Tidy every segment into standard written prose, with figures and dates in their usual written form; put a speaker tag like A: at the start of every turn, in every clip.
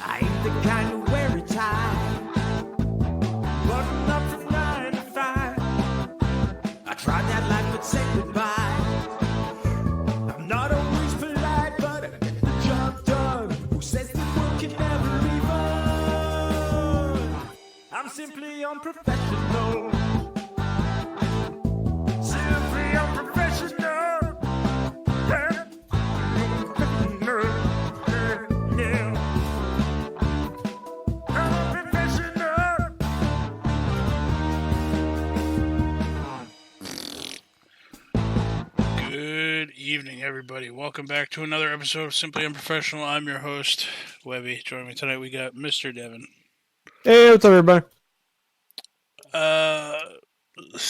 A: I ain't the kind to wear a tie. Button up from 9 to 5. I tried that life but said goodbye. I'm not always polite, but I get the job done. Who says the world can never be fun? I'm simply unprofessional. Simply unprofessional. Yeah.
B: Good evening, everybody. Welcome back to another episode of Simply Unprofessional. I'm your host, Webby. Joining me tonight, we got Mr. Devin.
C: Hey, what's up, everybody?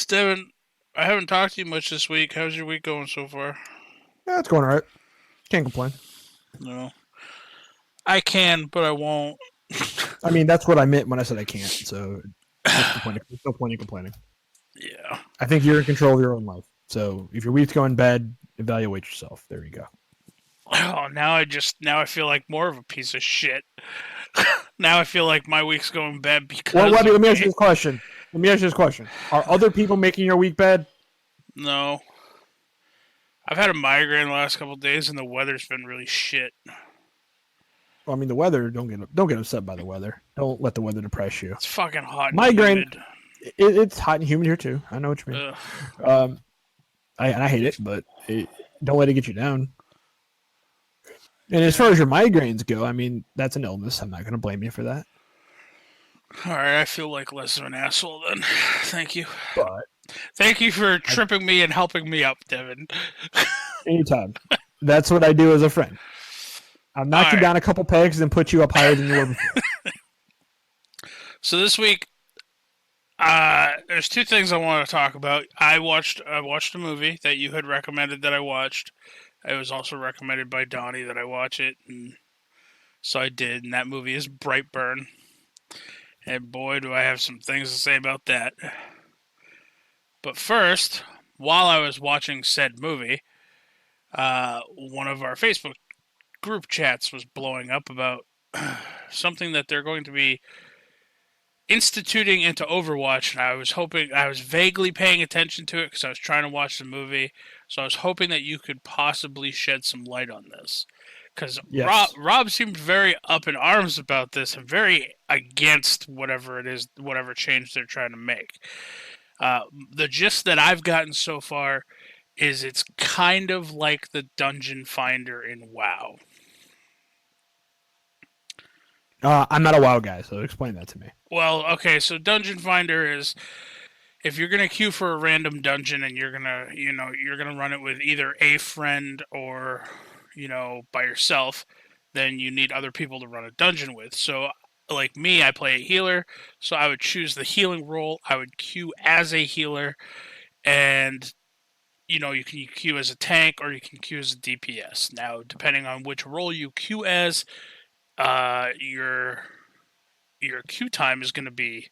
B: Devin, I haven't talked to you much this week. How's your week going so far?
C: Yeah, it's going all right. Can't complain.
B: No. I can, but I won't.
C: I mean, that's what I meant when I said I can't, so there's no point in complaining.
B: Yeah.
C: I think you're in control of your own life. So if your week's going bad, evaluate yourself. There you go.
B: Oh, now I feel like more of a piece of shit. Now I feel like my week's going bad because
C: Well, Webby, let me ask you this question. Are other people making your week bad?
B: No. I've had a migraine the last couple of days, and the weather's been really shit.
C: Well, I mean, the weather. Don't get upset by the weather. Don't let the weather depress you.
B: It's fucking hot.
C: Migraine.
B: And humid.
C: It's hot and humid here too. I know what you mean. I hate it, but don't let it get you down. And as far as your migraines go, I mean, that's an illness. I'm not going to blame you for that.
B: All right, I feel like less of an asshole then. Thank you.
C: But
B: thank you for tripping me and helping me up, Devin.
C: Anytime. That's what I do as a friend. I'll knock you down a couple pegs and put you up higher than you were before.
B: So this week, there's two things I want to talk about. I watched a movie that you had recommended that I watched. It was also recommended by Donnie that I watch it, and so I did. And that movie is Brightburn. And boy, do I have some things to say about that. But first, while I was watching said movie, one of our Facebook group chats was blowing up about something that they're going to be instituting into Overwatch, and I was vaguely paying attention to it because I was trying to watch the movie, so I was hoping that you could possibly shed some light on this. Because yes. Rob seemed very up in arms about this and very against whatever it is, whatever change they're trying to make. The gist that I've gotten so far is it's kind of like the Dungeon Finder in WoW.
C: I'm not a WoW guy, so explain that to me.
B: Well, okay, so Dungeon Finder is if you're gonna queue for a random dungeon and you're gonna run it with either a friend or by yourself, then you need other people to run a dungeon with. So, like me, I play a healer, so I would choose the healing role. I would queue as a healer, and you can queue as a tank or you can queue as a DPS. Now, depending on which role you queue as, your queue time is going to be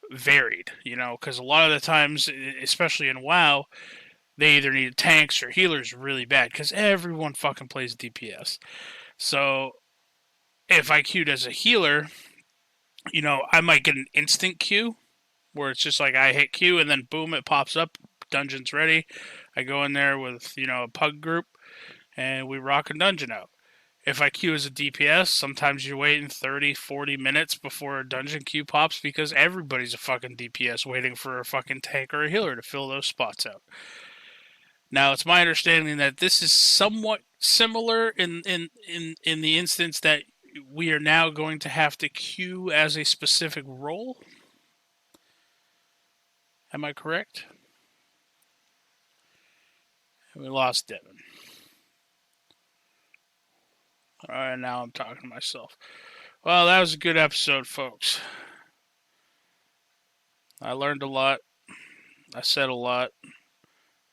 B: varied, because a lot of the times, especially in WoW, they either need tanks or healers really bad, because everyone fucking plays DPS. So, if I queued as a healer, I might get an instant queue, where it's just like I hit queue and then boom, it pops up, dungeon's ready. I go in there with, a pug group, and we rock a dungeon out. If I queue as a DPS, sometimes you're waiting 30, 40 minutes before a dungeon queue pops because everybody's a fucking DPS waiting for a fucking tank or a healer to fill those spots out. Now, it's my understanding that this is somewhat similar in the instance that we are now going to have to queue as a specific role. Am I correct? We lost Devin. Alright, now I'm talking to myself. Well, that was a good episode, folks. I learned a lot. I said a lot.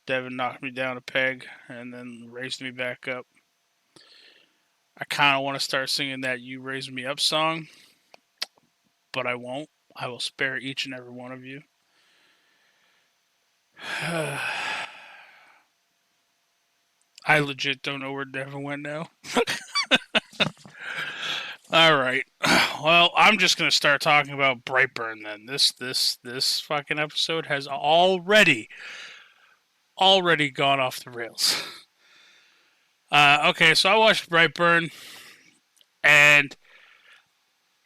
B: Devin knocked me down a peg and then raised me back up. I kind of want to start singing that You Raised Me Up song, but I won't. I will spare each and every one of you. I legit don't know where Devin went now. All right. Well, I'm just gonna start talking about Brightburn then. This fucking episode has already gone off the rails. Okay, so I watched Brightburn, and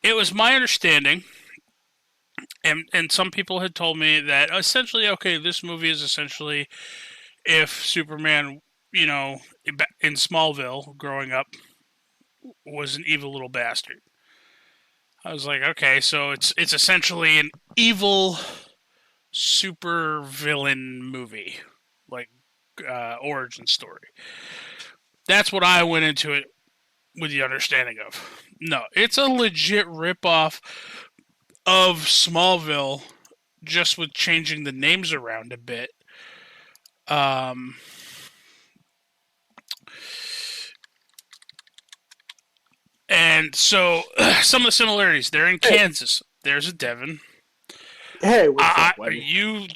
B: it was my understanding, and some people had told me that essentially, okay, this movie is essentially if Superman, you know, in Smallville growing up, was an evil little bastard. I was like, okay, so it's essentially an evil super villain movie, like origin story. That's what I went into it with the understanding of. No, it's a legit ripoff of Smallville, just with changing the names around a bit. And so some of the similarities. They're in Kansas. There's a Devin.
C: Hey, what's up, Webby?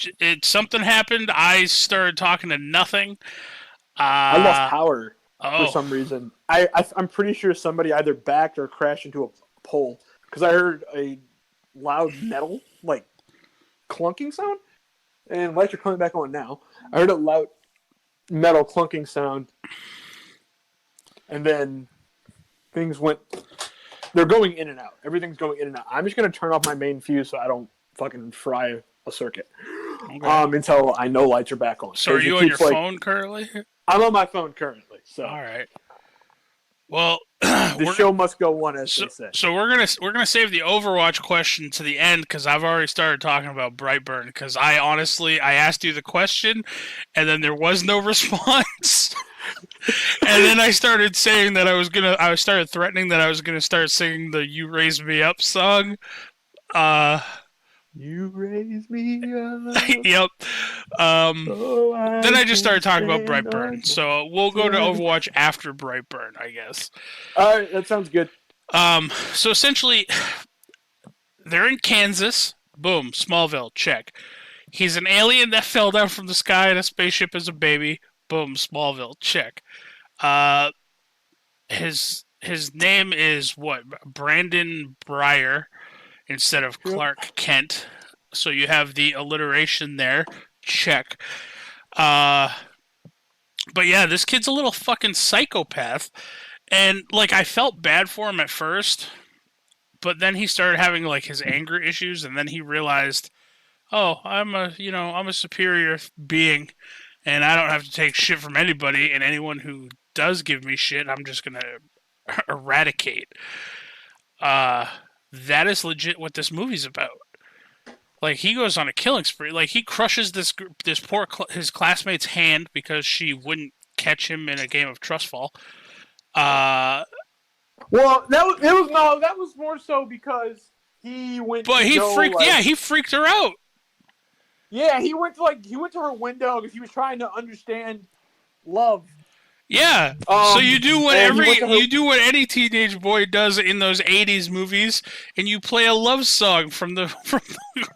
B: Something happened. I started talking to nothing.
C: I lost power for some reason. I'm pretty sure somebody either backed or crashed into a pole because I heard a loud metal like clunking sound, and lights are coming back on now. I heard a loud metal clunking sound, and then things went. They're going in and out. Everything's going in and out. I'm just gonna turn off my main fuse so I don't fucking fry a circuit. Okay. Until I know lights are back on.
B: So are you on your phone currently?
C: I'm on my phone currently. So
B: all right. Well,
C: the show must go on, as they say.
B: So we're gonna save the Overwatch question to the end because I've already started talking about Brightburn. Because I asked you the question, and then there was no response. And then I started saying that I started threatening that I was gonna start singing the "You Raise Me Up" song.
C: You raise me up.
B: Yep. Then I just started talking about Brightburn. So we'll go to Overwatch after Brightburn, I guess.
C: All right, that sounds good.
B: So essentially, they're in Kansas. Boom, Smallville, check. He's an alien that fell down from the sky in a spaceship as a baby. Boom, Smallville, check. His name is what? Brandon Breyer instead of Clark Kent. So you have the alliteration there. Check. But yeah, this kid's a little fucking psychopath. And like I felt bad for him at first, but then he started having like his anger issues, and then he realized, oh, I'm a superior being, and I don't have to take shit from anybody, and anyone who does give me shit, I'm just gonna eradicate. That is legit what this movie's about. Like he goes on a killing spree. Like he crushes his classmate's hand because she wouldn't catch him in a game of trust fall.
C: Well, that was more so because he went.
B: But he freaked her out.
C: Yeah, he went to her window because he was trying to understand love.
B: Yeah. So you do what any teenage boy does in those '80s movies, and you play a love song from the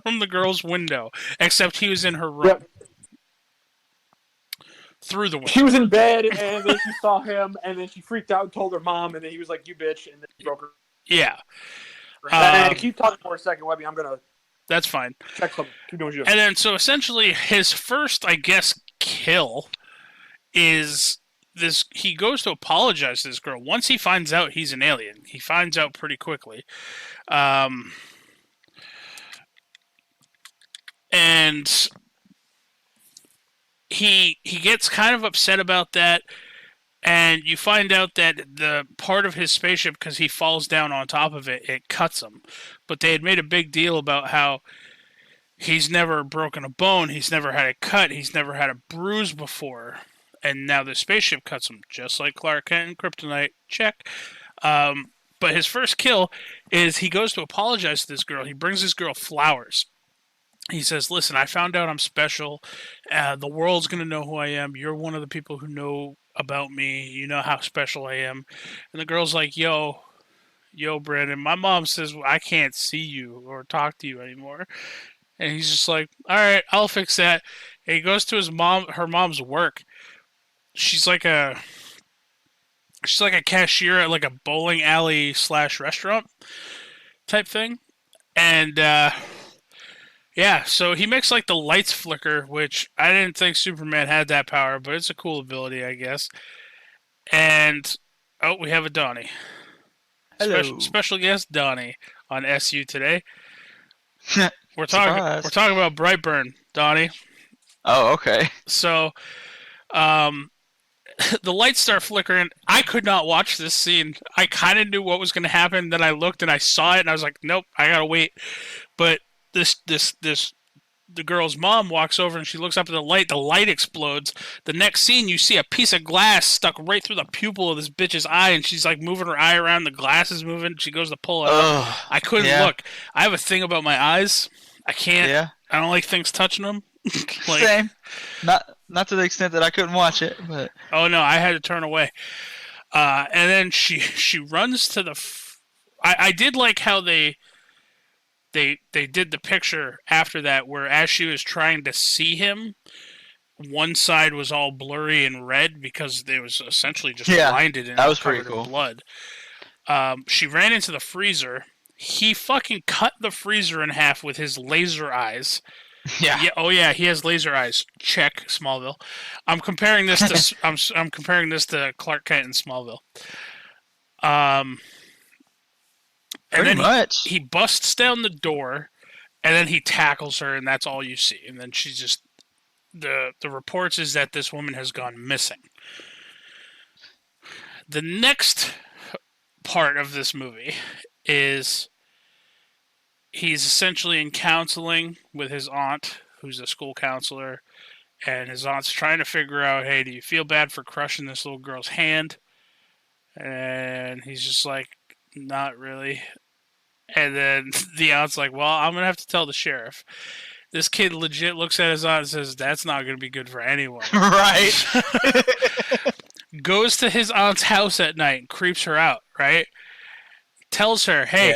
B: from the girl's window. Except he was in her room. Yep. Through the window.
C: She was in bed, and then she saw him, and then she freaked out and told her mom, and then he was like, "You bitch," and then he broke her.
B: Yeah.
C: Keep talking for a second, Webby. I'm gonna.
B: That's fine.
C: Check something. Keep doing what you're
B: doing. And then, so essentially, his first, I guess, kill is this. He goes to apologize to this girl. Once he finds out he's an alien, he finds out pretty quickly. And he gets kind of upset about that, and you find out that the part of his spaceship, because he falls down on top of it, it cuts him. But they had made a big deal about how he's never broken a bone, he's never had a cut, he's never had a bruise before, and now the spaceship cuts him, just like Clark Kent in Kryptonite. Check. But his first kill is he goes to apologize to this girl. He brings this girl flowers. He says, listen, I found out I'm special. The world's going to know who I am. You're one of the people who know about me. You know how special I am. And the girl's like, yo, Brandon, my mom says I can't see you or talk to you anymore. And he's just like, all right, I'll fix that. And he goes to her mom's work. She's like a cashier at like a bowling alley / restaurant. type thing. And yeah, so he makes like the lights flicker, which I didn't think Superman had that power, but it's a cool ability, I guess. And oh, we have a Donnie.
D: Hello.
B: Special guest Donnie on SU today. We're
D: Surprise.
B: talking about Brightburn, Donnie.
D: Oh, okay.
B: So, the lights start flickering. I could not watch this scene. I kind of knew what was going to happen. Then I looked and I saw it, and I was like, "Nope, I gotta wait." But the girl's mom walks over and she looks up at the light. The light explodes. The next scene, you see a piece of glass stuck right through the pupil of this bitch's eye, and she's like moving her eye around. The glass is moving. She goes to pull it up. I couldn't look. I have a thing about my eyes. I can't.
D: Yeah.
B: I don't like things touching them.
D: Same. Not to the extent that I couldn't watch it, but
B: oh no, I had to turn away. And then she runs to the. I did like how they did the picture after that, where as she was trying to see him, one side was all blurry and red because it was essentially just blinded and
D: that was
B: covered
D: pretty cool.
B: in blood. She ran into the freezer. He fucking cut the freezer in half with his laser eyes.
D: Yeah.
B: Oh yeah, he has laser eyes. Check Smallville. I'm comparing this to I'm comparing this to Clark Kent in Smallville. And
D: Pretty
B: then
D: much.
B: he busts down the door, and then he tackles her, and that's all you see. And then she's just the reports is that this woman has gone missing. The next part of this movie is he's essentially in counseling with his aunt, who's a school counselor, and his aunt's trying to figure out, hey, do you feel bad for crushing this little girl's hand? And he's just like, not really. And then the aunt's like, well, I'm going to have to tell the sheriff. This kid legit looks at his aunt and says, that's not going to be good for anyone.
D: Right.
B: Goes to his aunt's house at night and creeps her out, right? Tells her, hey,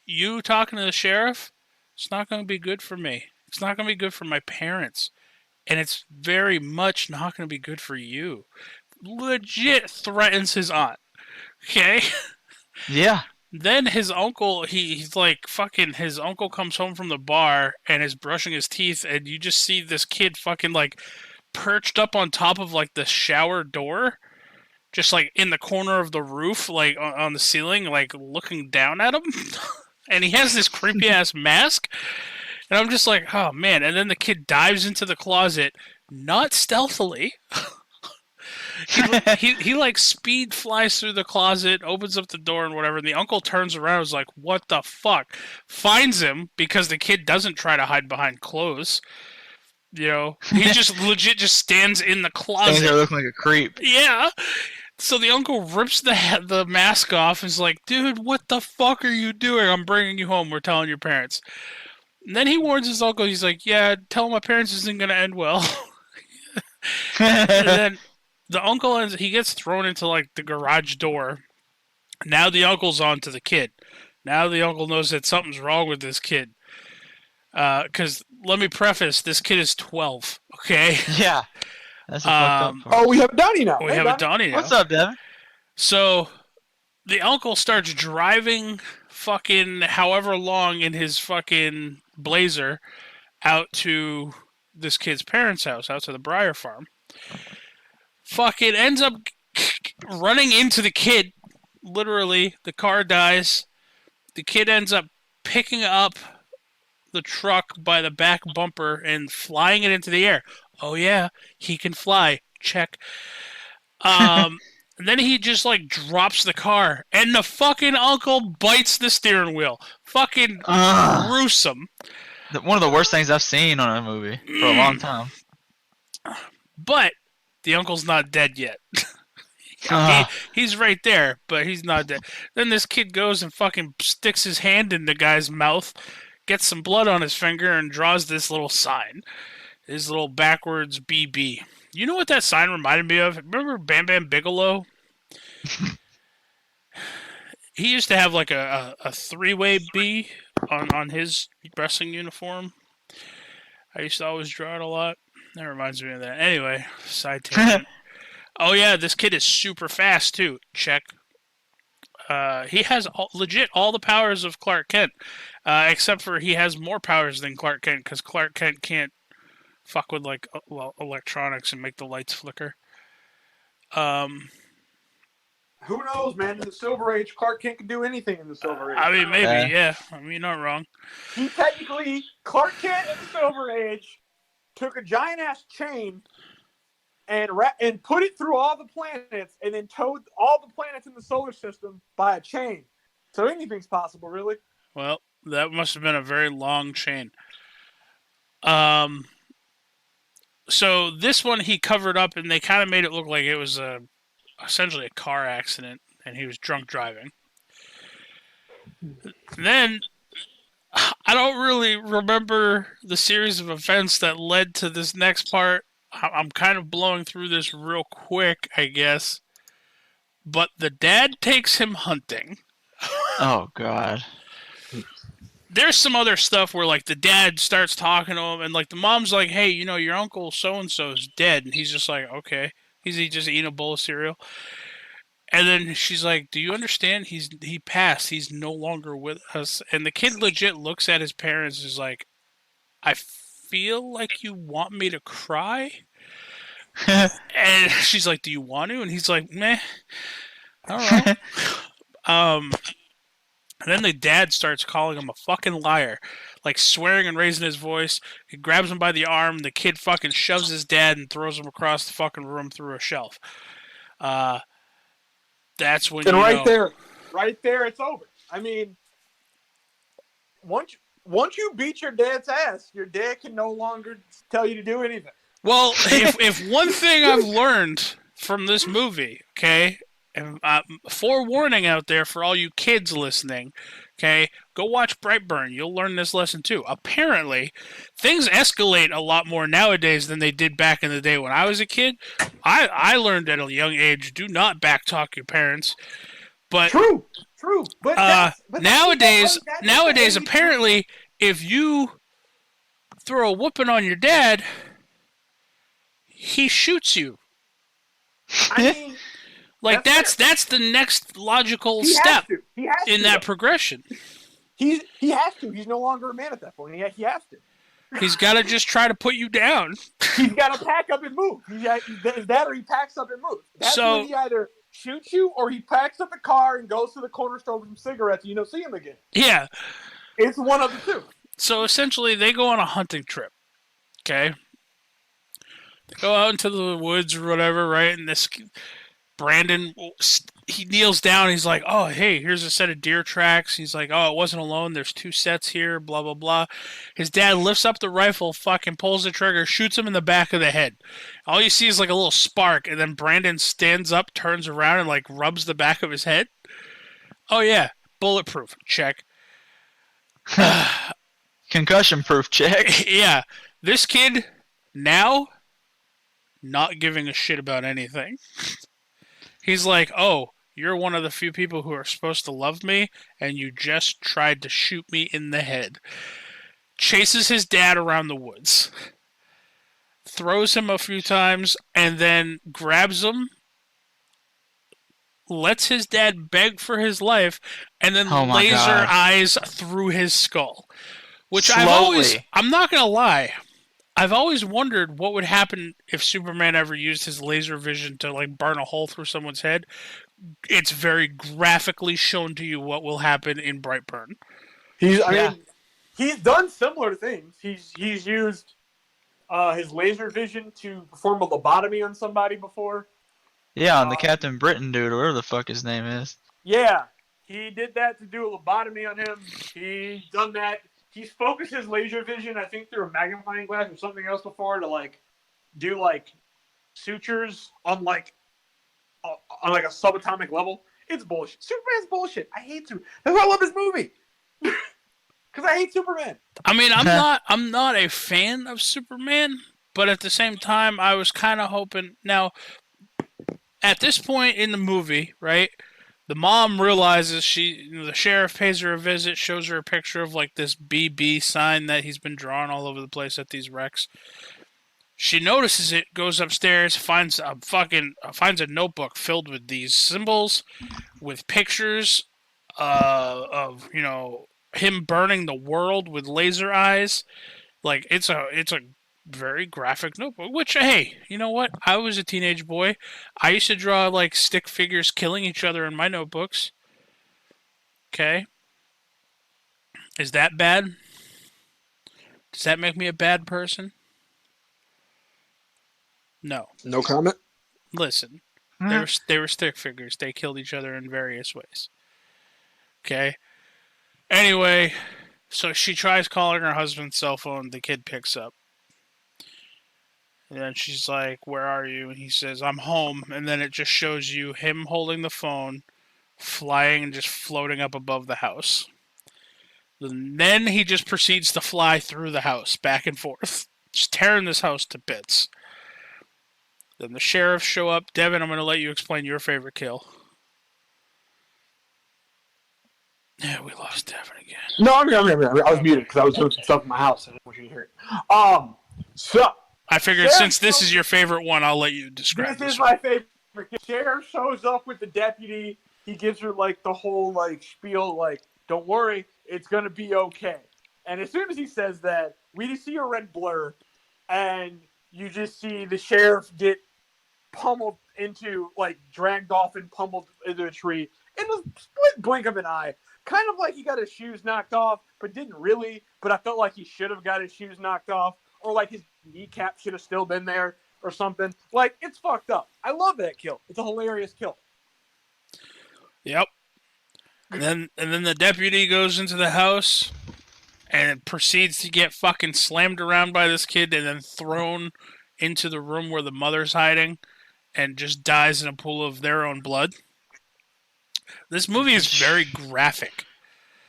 B: you talking to the sheriff, it's not going to be good for me. It's not going to be good for my parents. And it's very much not going to be good for you. Legit threatens his aunt. Okay?
D: Yeah.
B: Then his uncle, he's like, fucking, his uncle comes home from the bar and is brushing his teeth, and you just see this kid fucking, like, perched up on top of, like, the shower door, just, like, in the corner of the roof, like, on the ceiling, like, looking down at him. And he has this creepy-ass mask, and I'm just like, oh, man. And then the kid dives into the closet, not stealthily. He like speed flies through the closet, opens up the door and whatever, and the uncle turns around and is like, what the fuck? Finds him because the kid doesn't try to hide behind clothes. You know, he just legit just stands in the closet.
D: Stands there looking like a creep.
B: Yeah. So the uncle rips the mask off and is like, dude, what the fuck are you doing? I'm bringing you home. We're telling your parents. And then he warns his uncle. He's like, yeah, tell my parents isn't going to end well. And then the uncle he gets thrown into like the garage door. Now the uncle's on to the kid. Now the uncle knows that something's wrong with this kid. Because let me preface, this kid is 12. Okay.
D: Yeah. That's a fucked up part.
C: Oh, we have Donnie now.
B: We
C: Hey,
B: have a Donnie now.
D: What's up, Devin?
B: So the uncle starts driving fucking however long in his fucking Blazer out to this kid's parents' house, out to the Briar Farm. Fucking ends up running into the kid. Literally, the car dies. The kid ends up picking up the truck by the back bumper and flying it into the air. Oh yeah, he can fly. Check. Then he just like drops the car, and the fucking uncle bites the steering wheel. Fucking gruesome.
D: One of the worst things I've seen on a movie for a long time.
B: But the uncle's not dead yet. He's right there, but he's not dead. Then this kid goes and fucking sticks his hand in the guy's mouth, gets some blood on his finger, and draws this little sign. His little backwards BB. You know what that sign reminded me of? Remember Bam Bam Bigelow? He used to have like a three-way B on his wrestling uniform. I used to always draw it a lot. That reminds me of that. Anyway, side tangent. Oh yeah, this kid is super fast too. Check. He has legit all the powers of Clark Kent, except for he has more powers than Clark Kent because Clark Kent can't fuck with like electronics and make the lights flicker.
E: Who knows, man? In the Silver Age, Clark Kent can do anything in the Silver Age.
B: I mean, maybe, yeah. I mean, you're not wrong.
E: He technically, Clark Kent in the Silver Age took a giant ass chain and put it through all the planets, and then towed all the planets in the solar system by a chain. So anything's possible, really.
B: Well, that must have been a very long chain. So this one he covered up, and they kind of made it look like it was essentially a car accident, and he was drunk driving. Then I don't really remember the series of events that led to this next part. I'm kind of blowing through this real quick, I guess. But the dad takes him hunting.
D: Oh, God.
B: There's some other stuff where, like, the dad starts talking to him, and, like, the mom's like, hey, you know, your uncle so-and-so is dead. And he's just like, okay. He's just eating a bowl of cereal. And then she's like, do you understand? He passed. He's no longer with us. And the kid legit looks at his parents and is like, I feel like you want me to cry? And she's like, do you want to? And he's like, meh. I don't know. And then the dad starts calling him a fucking liar. Like swearing and raising his voice. He grabs him by the arm. The kid fucking shoves his dad and throws him across the fucking room through a shelf. That's when
E: and
B: you
E: right
B: know.
E: right there, it's over. I mean, once you beat your dad's ass, your dad can no longer tell you to do anything.
B: Well, if one thing I've learned from this movie, okay, and forewarning out there for all you kids listening, okay, go watch Brightburn. You'll learn this lesson too. Apparently, things escalate a lot more nowadays than they did back in the day when I was a kid. I learned at a young age, do not backtalk your parents. But
E: True. But
B: nowadays, apparently, if you throw a whooping on your dad, he shoots you.
E: I mean,
B: like that's the next logical step in that progression.
E: He has to. He's no longer a man at that point. He has to.
B: He's got to just try to put you down.
E: He's got to pack up and move. That or he packs up and moves. That's when he either shoots you or he packs up the car and goes to the corner store with some cigarettes and you don't see him again.
B: Yeah.
E: It's one of the two.
B: So essentially, they go on a hunting trip. Okay? They go out into the woods or whatever, right? And this Brandon, he kneels down. He's like, oh, hey, here's a set of deer tracks. He's like, oh, it wasn't alone. There's 2 sets here, blah, blah, blah. His dad lifts up the rifle, fucking pulls the trigger, shoots him in the back of the head. All you see is like a little spark, and then Brandon stands up, turns around, and like rubs the back of his head. Oh, yeah, bulletproof. Check.
D: Concussion proof, check.
B: Yeah, this kid now not giving a shit about anything. He's like, oh, you're one of the few people who are supposed to love me, and you just tried to shoot me in the head. Chases his dad around the woods. Throws him a few times, and then grabs him, lets his dad beg for his life, and then laser eyes through his skull. Which I'm not going to lie, I've always wondered what would happen if Superman ever used his laser vision to like burn a hole through someone's head. It's very graphically shown to you what will happen in Brightburn.
E: I mean, he's done similar things. He's used his laser vision to perform a lobotomy on somebody before.
D: Yeah, on the Captain Britain dude, or whatever the fuck his name is.
E: Yeah, he did that to do a lobotomy on him. He's done that. He's focused his laser vision, I think, through a magnifying glass or something else before to like do like sutures on like a subatomic level. It's bullshit. Superman's bullshit. I hate Superman. That's why I love this movie. Because I hate Superman.
B: I mean, I'm not a fan of Superman, but at the same time, I was kind of hoping. Now, at this point in the movie, right? The mom realizes the sheriff pays her a visit, shows her a picture of like this BB sign that he's been drawing all over the place at these wrecks. She notices it, goes upstairs, finds a notebook filled with these symbols, with pictures of him burning the world with laser eyes. Like it's a very graphic notebook. Which, hey, you know what? I was a teenage boy. I used to draw like stick figures killing each other in my notebooks. Okay, is that bad? Does that make me a bad person? No.
C: No comment.
B: Listen, they were stick figures. They killed each other in various ways. Okay. Anyway, so she tries calling her husband's cell phone. The kid picks up. And then she's like, "Where are you?" And he says, "I'm home." And then it just shows you him holding the phone, flying and just floating up above the house. And then he just proceeds to fly through the house, back and forth, just tearing this house to bits. Then the sheriffs show up. Devin, I'm going to let you explain your favorite kill. Yeah, we lost Devin again.
E: No, I'm here. I was muted because I was doing some stuff in my house. I didn't want you to hear it. So
B: I figured since this is your favorite one, I'll let you describe
E: this is my favorite. The sheriff shows up with the deputy. He gives her like the whole like spiel, like, "Don't worry, it's gonna be okay." And as soon as he says that, we just see a red blur, and you just see the sheriff get pummeled into, like, dragged off and pummeled into a tree in the split blink of an eye. Kind of like he got his shoes knocked off, but didn't really. But I felt like he should have got his shoes knocked off, or like his kneecap should have still been there, or something. Like, it's fucked up. I love that kill. It's a hilarious kill.
B: Yep. And then the deputy goes into the house and proceeds to get fucking slammed around by this kid and then thrown into the room where the mother's hiding and just dies in a pool of their own blood. This movie is very graphic.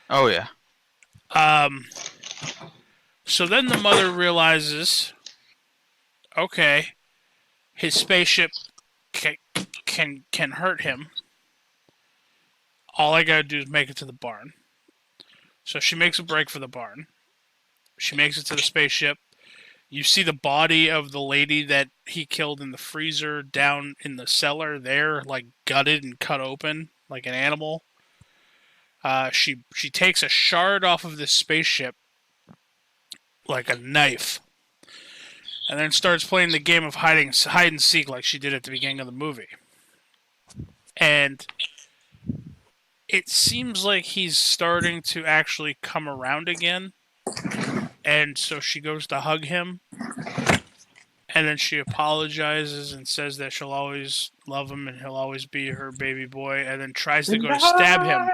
D: Oh, yeah.
B: So then the mother realizes, okay, his spaceship can hurt him. All I gotta do is make it to the barn. So she makes a break for the barn. She makes it to the spaceship. You see the body of the lady that he killed in the freezer down in the cellar there, like gutted and cut open like an animal. She takes a shard off of this spaceship like a knife, and then starts playing the game of hide and seek like she did at the beginning of the movie. And it seems like he's starting to actually come around again. And so she goes to hug him. And then she apologizes and says that she'll always love him and he'll always be her baby boy. And then tries to go to stab him.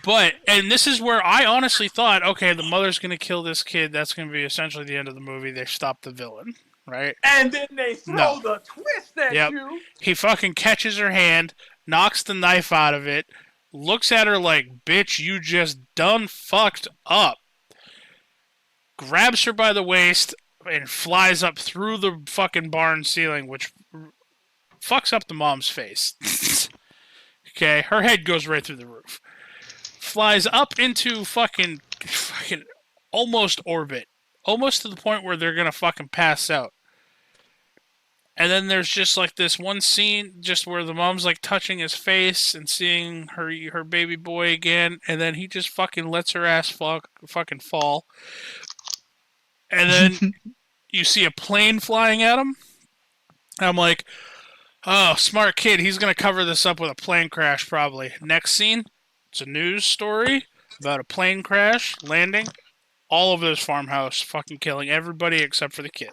B: But, and this is where I honestly thought, okay, the mother's going to kill this kid. That's going to be essentially the end of the movie. They stop the villain. Right?
E: And then they throw the twist at you.
B: He fucking catches her hand, knocks the knife out of it, looks at her like, "Bitch, you just done fucked up." Grabs her by the waist and flies up through the fucking barn ceiling, which fucks up the mom's face. Okay, her head goes right through the roof. Flies up into fucking almost orbit. Almost to the point where they're gonna fucking pass out. And then there's just like this one scene just where the mom's like touching his face and seeing her baby boy again, and then he just fucking lets her ass fucking fall. And then you see a plane flying at him. And I'm like, oh, smart kid, he's gonna cover this up with a plane crash probably. Next scene, it's a news story about a plane crash landing all over this farmhouse, fucking killing everybody except for the kid.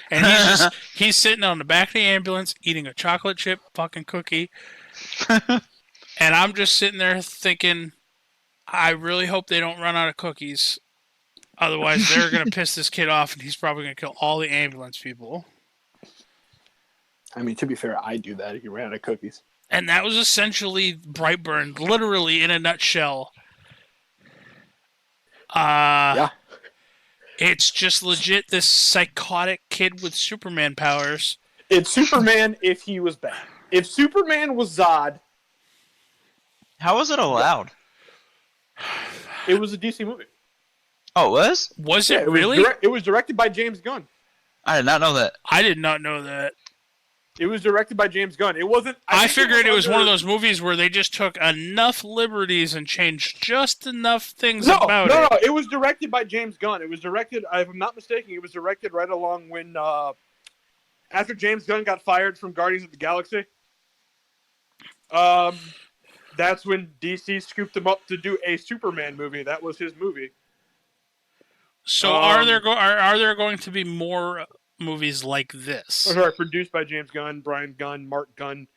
B: And he's sitting on the back of the ambulance eating a chocolate chip fucking cookie. And I'm just sitting there thinking, I really hope they don't run out of cookies. Otherwise, they're going to piss this kid off and he's probably going to kill all the ambulance people.
C: I mean, to be fair, I do that if you ran out of cookies.
B: And that was essentially Brightburn, literally in a nutshell.
C: Yeah.
B: It's just legit this psychotic kid with Superman powers.
E: It's Superman if he was bad. If Superman was Zod...
D: How was it allowed?
E: It was a DC movie.
D: Oh, it was?
B: Was
E: Yeah,
B: it really?
E: It was directed by James Gunn.
D: I did not know that.
B: I did not know that.
E: It was directed by James Gunn. It wasn't.
B: I
E: think
B: figured it was one of
E: under-
B: those movies where they just took enough liberties and changed just enough things
E: No,
B: about
E: no,
B: it.
E: no. It was directed by James Gunn. It was directed, if I'm not mistaken, it was directed right along when after James Gunn got fired from Guardians of the Galaxy. That's when DC scooped him up to do a Superman movie. That was his movie.
B: So are there going to be more movies like this?
E: Oh, sorry, produced by James Gunn, Brian Gunn, Mark Gunn.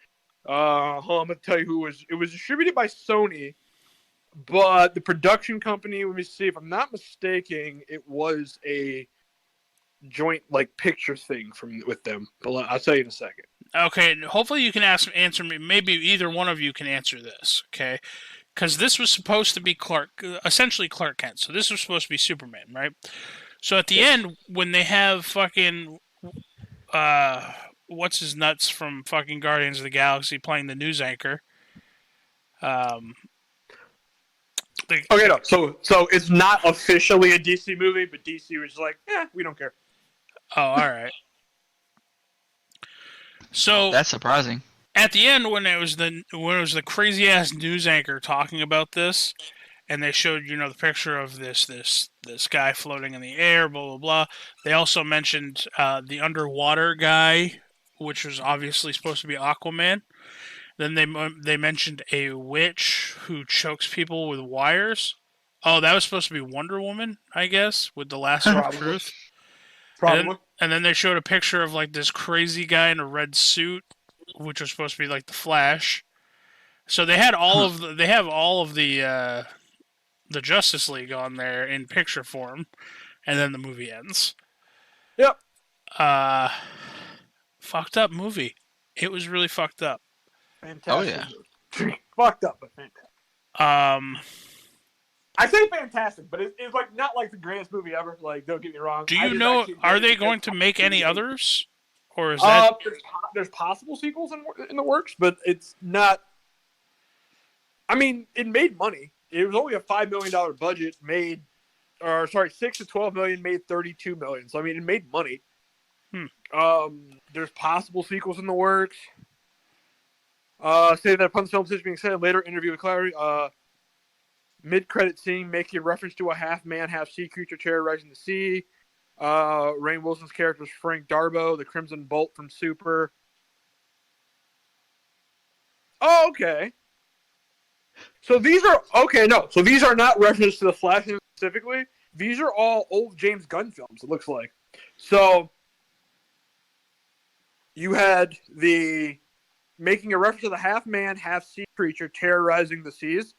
E: I'm gonna tell you who was. It was distributed by Sony, but the production company. Let me see if I'm not mistaken. It was a joint picture thing with them. But I'll tell you in a second.
B: Okay, hopefully you can answer me. Maybe either one of you can answer this. Okay, because this was supposed to be essentially Clark Kent. So this was supposed to be Superman, right? So at the end, when they have fucking what's his nuts from fucking Guardians of the Galaxy playing the news anchor.
E: Okay, no. So it's not officially a DC movie, but DC was like, we don't care.
B: Oh, all right. So
D: That's surprising.
B: At the end, when it was the crazy ass news anchor talking about this, and they showed the picture of this guy floating in the air, blah blah blah. They also mentioned the underwater guy, which was obviously supposed to be Aquaman. Then they mentioned a witch who chokes people with wires. Oh, that was supposed to be Wonder Woman, I guess, with the lasso of truth.
E: Probably.
B: And then they showed a picture of this crazy guy in a red suit, which was supposed to be the Flash. So they had all of the Justice League on there in picture form, and then the movie ends.
E: Yep.
B: Fucked up movie. It was really fucked up.
E: Fantastic.
D: Oh yeah.
E: Fucked up, but fantastic. I say fantastic, but it's not the greatest movie ever. Don't get me wrong.
B: Do you know? Are they going to make any others, or is that?
E: There's possible sequels in the works, but it's not. I mean, it made money. It was only a $5 million budget. $6 to $12 million, made $32 million. So I mean, it made money. There's possible sequels in the works. Say that upon the film decision being said, later interview with Clary. Mid-credit scene making reference to a half-man, half-sea creature terrorizing the sea. Rainn Wilson's character is Frank Darbo, the Crimson Bolt from Super. Oh, okay. So these are So these are not references to the Flash specifically. These are all old James Gunn films. It looks like. So you had the making a reference to the half-man, half-sea creature terrorizing the seas.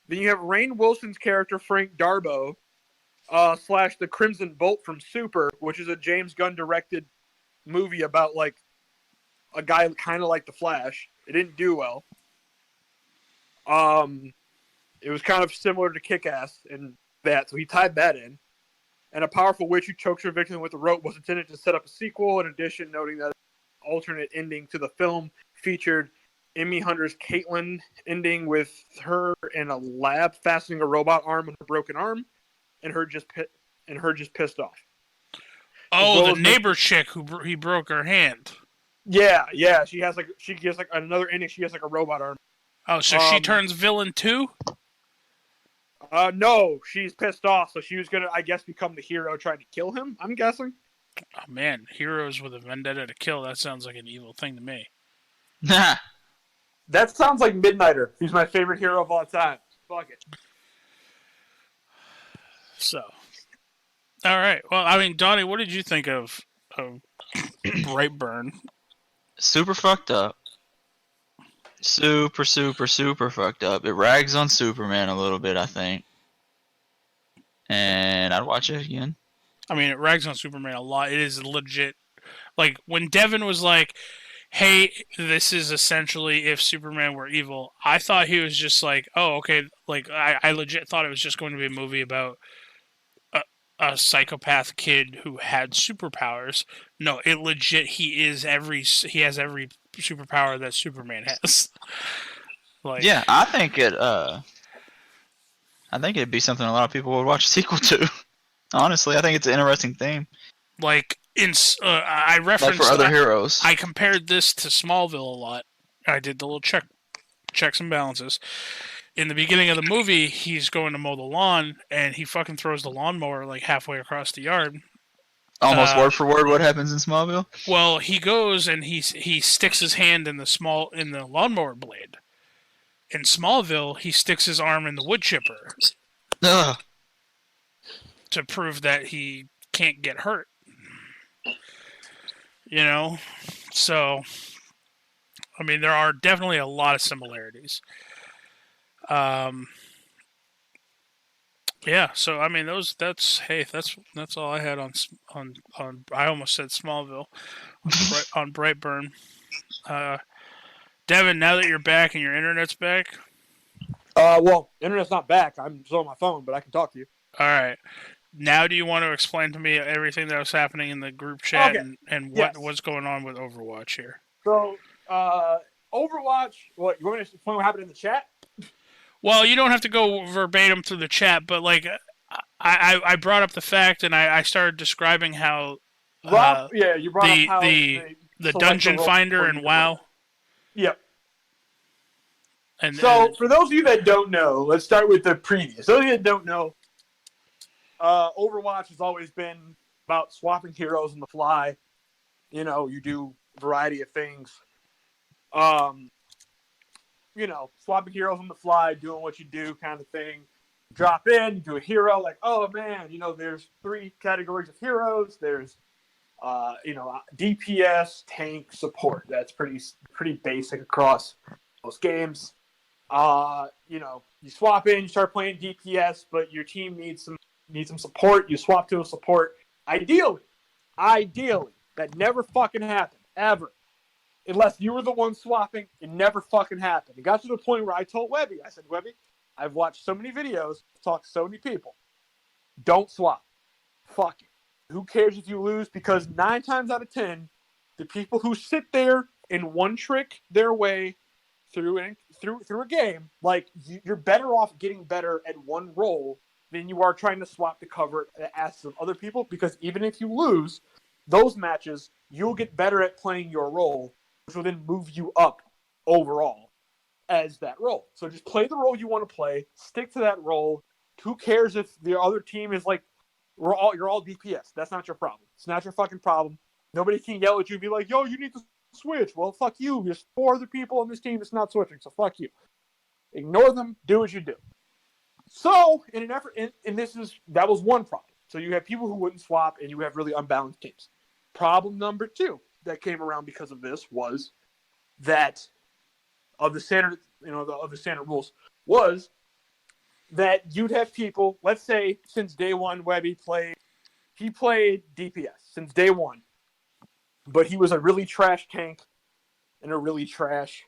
E: Then you have Rainn Wilson's character, Frank Darbo, / the Crimson Bolt from Super, which is a James Gunn directed movie about a guy kind of like the Flash. It didn't do well. It was kind of similar to Kick-Ass in that, so he tied that in. And a powerful witch who chokes her victim with a rope was intended to set up a sequel. In addition, noting that an alternate ending to the film featured Emmy Hunter's Caitlin ending with her in a lab fastening a robot arm on her broken arm, and her just pissed off.
B: Oh, the neighbor chick he broke her hand.
E: Yeah. She gets another ending. She has a robot arm.
B: Oh, so she turns villain too?
E: No, she's pissed off, so she was gonna, I guess, become the hero trying to kill him. I'm guessing.
B: Oh man, heroes with a vendetta to kill. That sounds like an evil thing to me.
E: That sounds like Midnighter. He's my favorite hero of all time. Fuck it.
B: So, all right. Well, I mean, Donnie, what did you think of Brightburn?
D: Super fucked up. Super fucked up. It rags on Superman a little bit, I think. And I'd watch it again.
B: I mean, it rags on Superman a lot. It is legit. When Devin was like, hey, this is essentially if Superman were evil, I thought he was just oh, okay. I legit thought it was just going to be a movie about a psychopath kid who had superpowers. No, it legit, he has every superpower that Superman has.
D: Yeah, I think it'd be something a lot of people would watch a sequel to. Honestly, I think it's an interesting theme.
B: Like I
D: Like
B: referenced
D: for other heroes.
B: I compared this to Smallville a lot. I did the little checks and balances. In the beginning of the movie, he's going to mow the lawn, and he fucking throws the lawnmower like halfway across the yard.
D: Almost word for word what happens in Smallville.
B: Well, he goes and he sticks his hand in the lawnmower blade. In Smallville, he sticks his arm in the wood chipper
D: Ugh.
B: to prove that he can't get hurt. You know? So, I mean, there are definitely a lot of similarities. Yeah, so I mean, that's all I had on I almost said Smallville on Brightburn. Devin, now that you're back and your internet's back,
E: Well, internet's not back. I'm still on my phone, but I can talk to you.
B: all right. Now, do you want to explain to me everything that was happening in the group chat
E: Okay.
B: and
E: Yes.
B: what's going on with Overwatch here?
E: So, Overwatch. What you want me to explain what happened in the chat?
B: Well, you don't have to go verbatim through the chat, but like I brought up the fact and I started describing how
E: Rob, yeah, you brought
B: the-
E: up how
B: the
E: they select
B: Dungeon
E: the role
B: Finder
E: for
B: and
E: you to
B: WoW.
E: run. Yep.
B: And
E: So, for those of you that don't know, let's start with the previous. Those of you that don't know, Overwatch has always been about swapping heroes on the fly. You know, you do a variety of things. You know, swapping heroes on the fly, doing what you do kind of thing. Drop in, you do a hero, like, oh man, you know, there's 3 categories of heroes. There's, you know, DPS, tank, support. That's pretty basic across most games. You know, you swap in, you start playing DPS, but your team needs some support. You swap to a support. Ideally, that never fucking happened ever, unless you were the one swapping. It never fucking happened. It got to the point where I told Webby, I said, Webby, I've watched so many videos, talked to so many people. Don't swap. Fuck it. Who cares if you lose? Because 9 times out of 10, the people who sit there and one trick their way through a game, like, you're better off getting better at one role than you are trying to swap to cover the asses of other people. Because even if you lose those matches, you'll get better at playing your role, which will then move you up overall as that role. So just play the role you want to play, stick to that role. Who cares if the other team is like, you're all DPS. That's not your problem. It's not your fucking problem. Nobody can yell at you and be like, yo, you need to switch. Well, fuck you. There's 4 other people on this team that's not switching, so fuck you. Ignore them. Do what you do. So, in an effort, that was one problem. So you have people who wouldn't swap, and you have really unbalanced teams. Problem number 2 that came around because of this was that of the standard rules was that you'd have people. Let's say since day one, Webby played DPS since day one, but he was a really trash tank and a really trash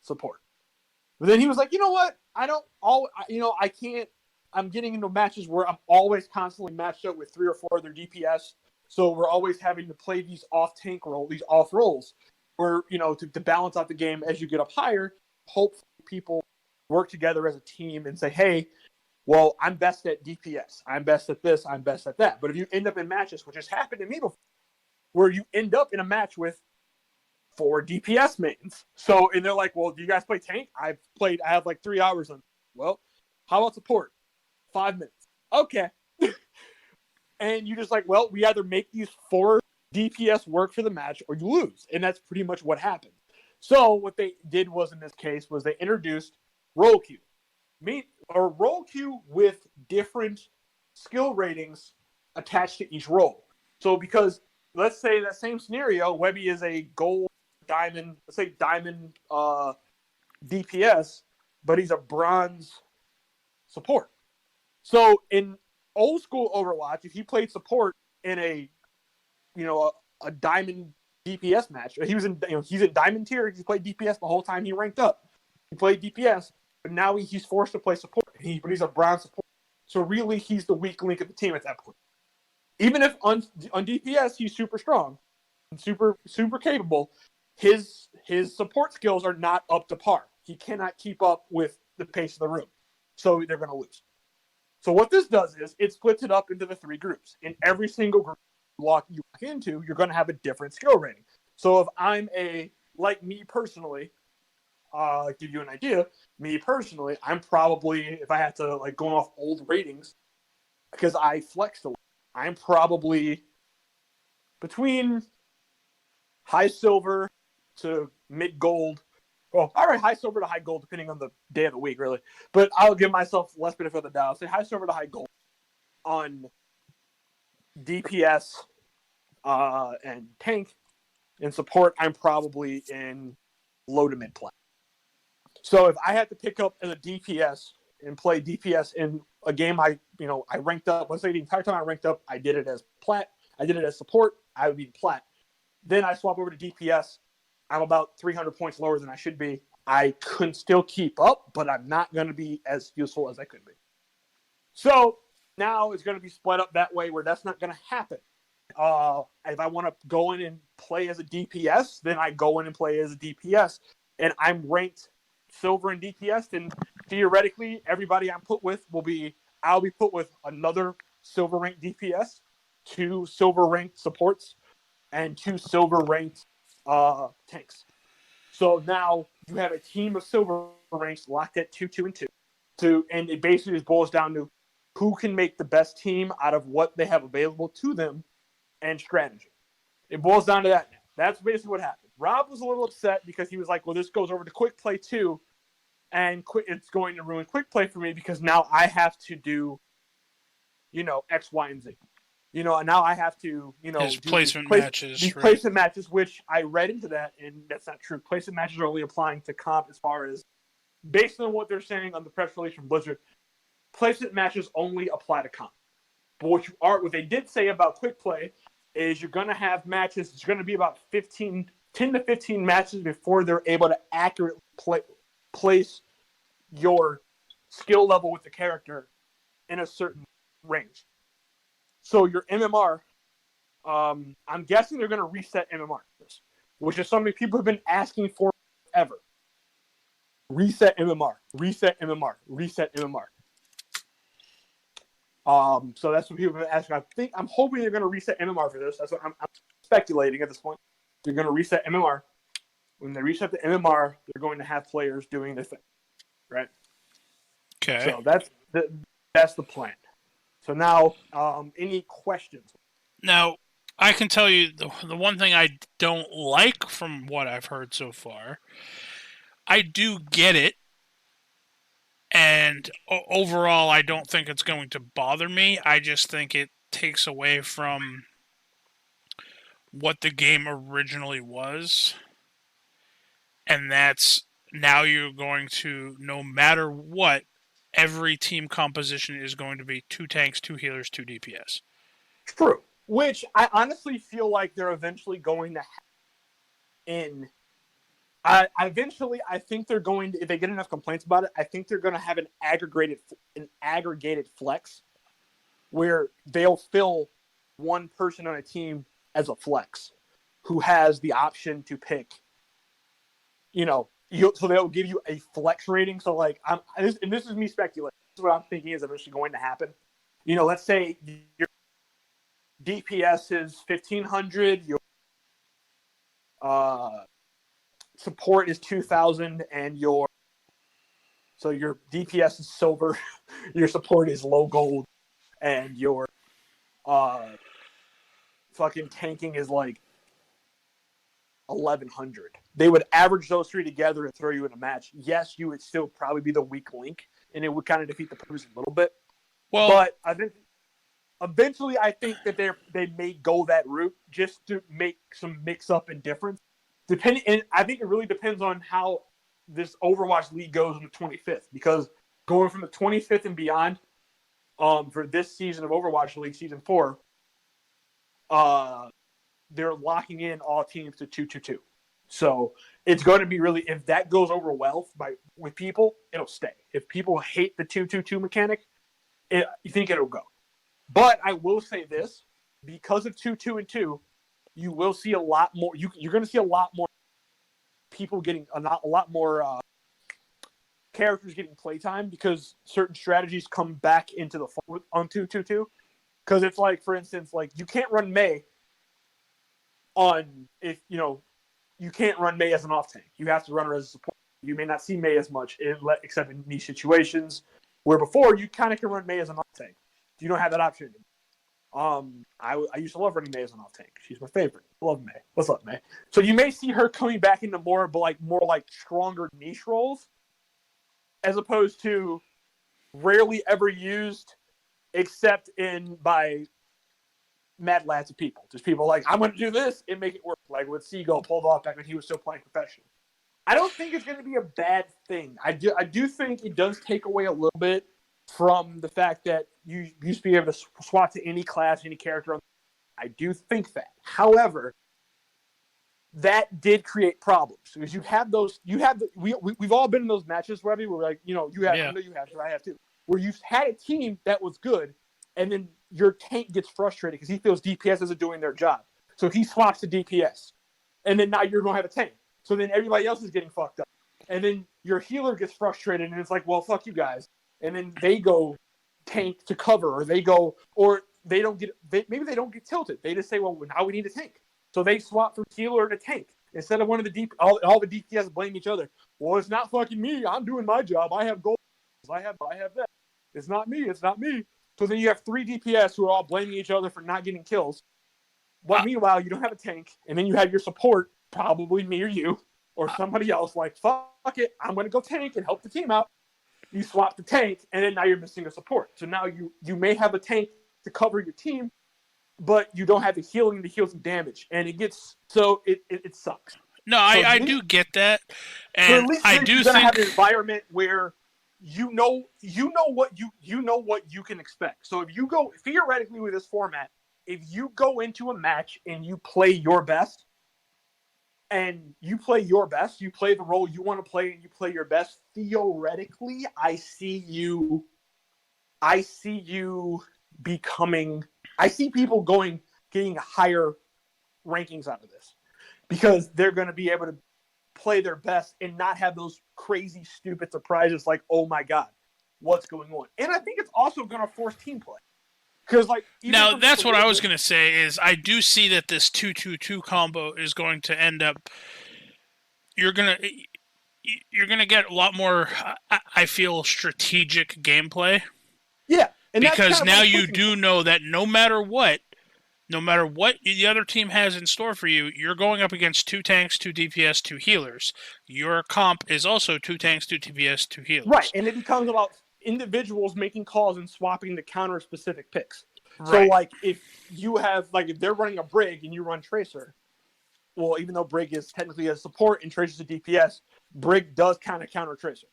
E: support. But then he was like, you know what? I can't. I'm getting into matches where I'm always constantly matched up with 3 or 4 other DPS. So we're always having to play these off roles, where, you know, to balance out the game as you get up higher. Hopefully people work together as a team and say, hey, well, I'm best at DPS. I'm best at this. I'm best at that. But if you end up in matches, which has happened to me before, where you end up in a match with 4 DPS mains. So, and they're like, well, do you guys play tank? I have like 3 hours on. Well, how about support? 5 minutes. Okay. And you're just like, well, we either make these 4 DPS work for the match or you lose. And that's pretty much what happened. So what they did was, in this case, was they introduced role queue. Or role queue with different skill ratings attached to each role. So because, let's say that same scenario, Webby is a gold, diamond, let's say diamond DPS, but he's a bronze support. So in old school Overwatch, if he played support in a diamond DPS match, he's in diamond tier. He played DPS the whole time he ranked up. He played DPS, but now he's forced to play support. But he's a bronze support, so really he's the weak link of the team at that point. Even if on DPS he's super strong and super capable, his support skills are not up to par. He cannot keep up with the pace of the room, so they're going to lose. So what this does is it splits it up into the 3 groups. In every single group you walk into, you're going to have a different skill rating. So if I'm like me personally, give you an idea, me personally, I'm probably, if I had to like go off old ratings, because I flexed a lot, I'm probably between high silver to mid gold. Well, all right, high silver to high gold, depending on the day of the week, really. But I'll give myself less benefit of the doubt. I'll say high silver to high gold on DPS and tank. In support, I'm probably in low to mid plat. So if I had to pick up as a DPS and play DPS in a game I ranked up, let's say the entire time I ranked up, I did it as plat, I did it as support, I would be plat. Then I swap over to DPS, I'm about 300 points lower than I should be. I could still keep up, but I'm not going to be as useful as I could be. So now it's going to be split up that way where that's not going to happen. If I want to go in and play as a DPS, then I go in and play as a DPS. And I'm ranked silver in DPS, and theoretically, everybody I'm put with I'll be put with another silver ranked DPS, 2 silver ranked supports, and 2 silver ranked tanks. So now you have a team of silver ranks locked at 2, 2, and 2. And it basically just boils down to who can make the best team out of what they have available to them and strategy. It boils down to that now. That's basically what happened. Rob was a little upset because he was like, well, this goes over to quick play too, and it's going to ruin quick play for me because now I have to do, X, Y, and Z. And now I have to,
B: His
E: do
B: placement matches.
E: These
B: right?
E: placement matches, which I read into that, and that's not true. Placement matches are only applying to comp as far as, based on what they're saying on the press release from Blizzard, placement matches only apply to comp. But what they did say about quick play is you're going to have matches, it's going to be about 10 to 15 matches before they're able to accurately place your skill level with the character in a certain range. So your MMR, I'm guessing they're going to reset MMR, which is something people have been asking for forever. Reset MMR, reset MMR, reset MMR. So that's what people have been asking. I'm hoping they're going to reset MMR for this. That's what I'm speculating at this point. They're going to reset MMR. When they reset the MMR, they're going to have players doing their thing, right?
B: Okay.
E: So that's the plan. So now, any questions?
B: Now, I can tell you the one thing I don't like from what I've heard so far. I do get it, and overall, I don't think it's going to bother me. I just think it takes away from what the game originally was, and that's now you're going to, no matter what, every team composition is going to be 2 tanks, 2 healers, 2 DPS.
E: True. Which I honestly feel like they're eventually going to have I think they're going to, if they get enough complaints about it, I think they're going to have an aggregated flex where they'll fill one person on a team as a flex who has the option to pick, so they'll give you a flex rating. So like, this is me speculating. This is what I'm thinking is eventually going to happen. Let's say your DPS is 1500, your support is 2000, and your DPS is silver, your support is low gold, and your fucking tanking is like 1100. They would average those 3 together and throw you in a match. Yes, you would still probably be the weak link, and it would kind of defeat the purpose a little bit.
B: Well,
E: but I think eventually, I think that they may go that route just to make some mix up and difference. And I think it really depends on how this Overwatch League goes on the 25th, because going from the 25th and beyond, for this season of Overwatch League, season 4, they're locking in all teams to 2-2-2. So it's going to be really, if that goes over well with people, it'll stay. If people hate the 2-2-2 mechanic, you think it'll go. But I will say this, because of 2-2-2, you will see a lot more. You're going to see a lot more people getting a lot more characters getting playtime because certain strategies come back into the fold on 2-2-2. Because it's like, for instance, like you can't run Mei you can't run Mei as an off tank. You have to run her as a support. You may not see Mei as much except in niche situations where before you kind of can run Mei as an off tank. You don't have that option anymore. I used to love running Mei as an off tank. She's my favorite. I love Mei. What's up, Mei? So you may see her coming back into more stronger niche roles, as opposed to rarely ever used, except by mad lads of people. Just people like, I'm going to do this and make it work. Like what Seagull pulled off back when he was still playing professional. I don't think it's going to be a bad thing. I do think it does take away a little bit from the fact that you used to be able to swap to any class, any character. I do think that. However, that did create problems because we've all been in those matches, Webby, where like, you have, I know you have, so I have too, where you've had a team that was good and then your tank gets frustrated because he feels DPS isn't doing their job. So he swaps to DPS. And then now you're going to have a tank. So then everybody else is getting fucked up. And then your healer gets frustrated and it's like, well, fuck you guys. And then they go tank to cover, maybe they don't get tilted. They just say, well, now we need a tank. So they swap from healer to tank. Instead of one of the all the DPS blame each other. Well, it's not fucking me. I'm doing my job. I have goals. I have that. It's not me. So then you have 3 DPS who are all blaming each other for not getting kills. But meanwhile, you don't have a tank. And then you have your support, probably me or you, or somebody else, like, fuck it, I'm going to go tank and help the team out. You swap the tank, and then now you're missing a support. So now you may have a tank to cover your team, but you don't have the healing to heal some damage. And it sucks.
B: No, I do get that. And
E: so at least
B: I do
E: you're
B: think
E: gonna have an environment where you know what you can expect. So if you go theoretically with this format, if you go into a match and you play your best, you play the role you want to play, and you play your best, theoretically, I see people getting higher rankings out of this because they're going to be able to play their best and not have those crazy, stupid surprises like, oh my God, what's going on? And I think it's also going to force team play. Because
B: now that's what I was going to say is I do see that this 2-2-2 combo is going to end up. You're gonna get a lot more. I feel strategic gameplay.
E: Yeah, and
B: because now you do know that no matter what the other team has in store for you, you're going up against 2 tanks, 2 DPS, 2 healers. Your comp is also 2 tanks, 2 DPS, 2 healers.
E: Right, and it becomes about individuals making calls and swapping the counter specific picks.
B: Right.
E: So if you have if they're running a Brig and you run Tracer, well, even though Brig is technically a support and Tracer's a DPS, Brig does kind of counter Tracer.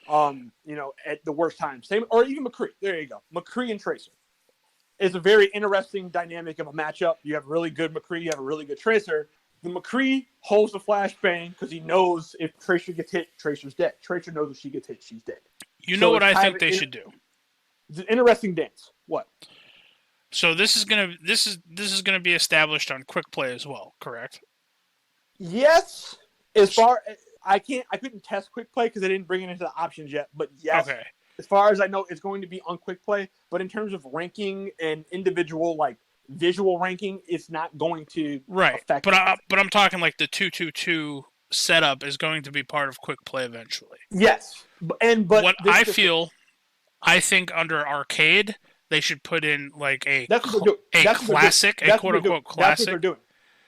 E: At the worst time. Same, or even McCree. There you go. McCree and Tracer. It's a very interesting dynamic of a matchup. You have really good McCree, you have a really good Tracer. The McCree holds the flashbang because he knows if Tracer gets hit, Tracer's dead. Tracer knows if she gets hit, she's dead.
B: You know what I think they should do?
E: It's an interesting dance. What?
B: So this is gonna be established on quick play as well, correct?
E: Yes. I couldn't test quick play because I didn't bring it into the options yet. But yes,
B: okay.
E: As far as I know, it's going to be on quick play. But in terms of ranking and individual visual ranking, it's not going to affect.
B: But I'm talking like the 2-2-2 setup is going to be part of quick play eventually.
E: Yes,
B: I think under arcade they should put in a
E: classic,
B: a quote unquote classic.
E: That's what they're doing.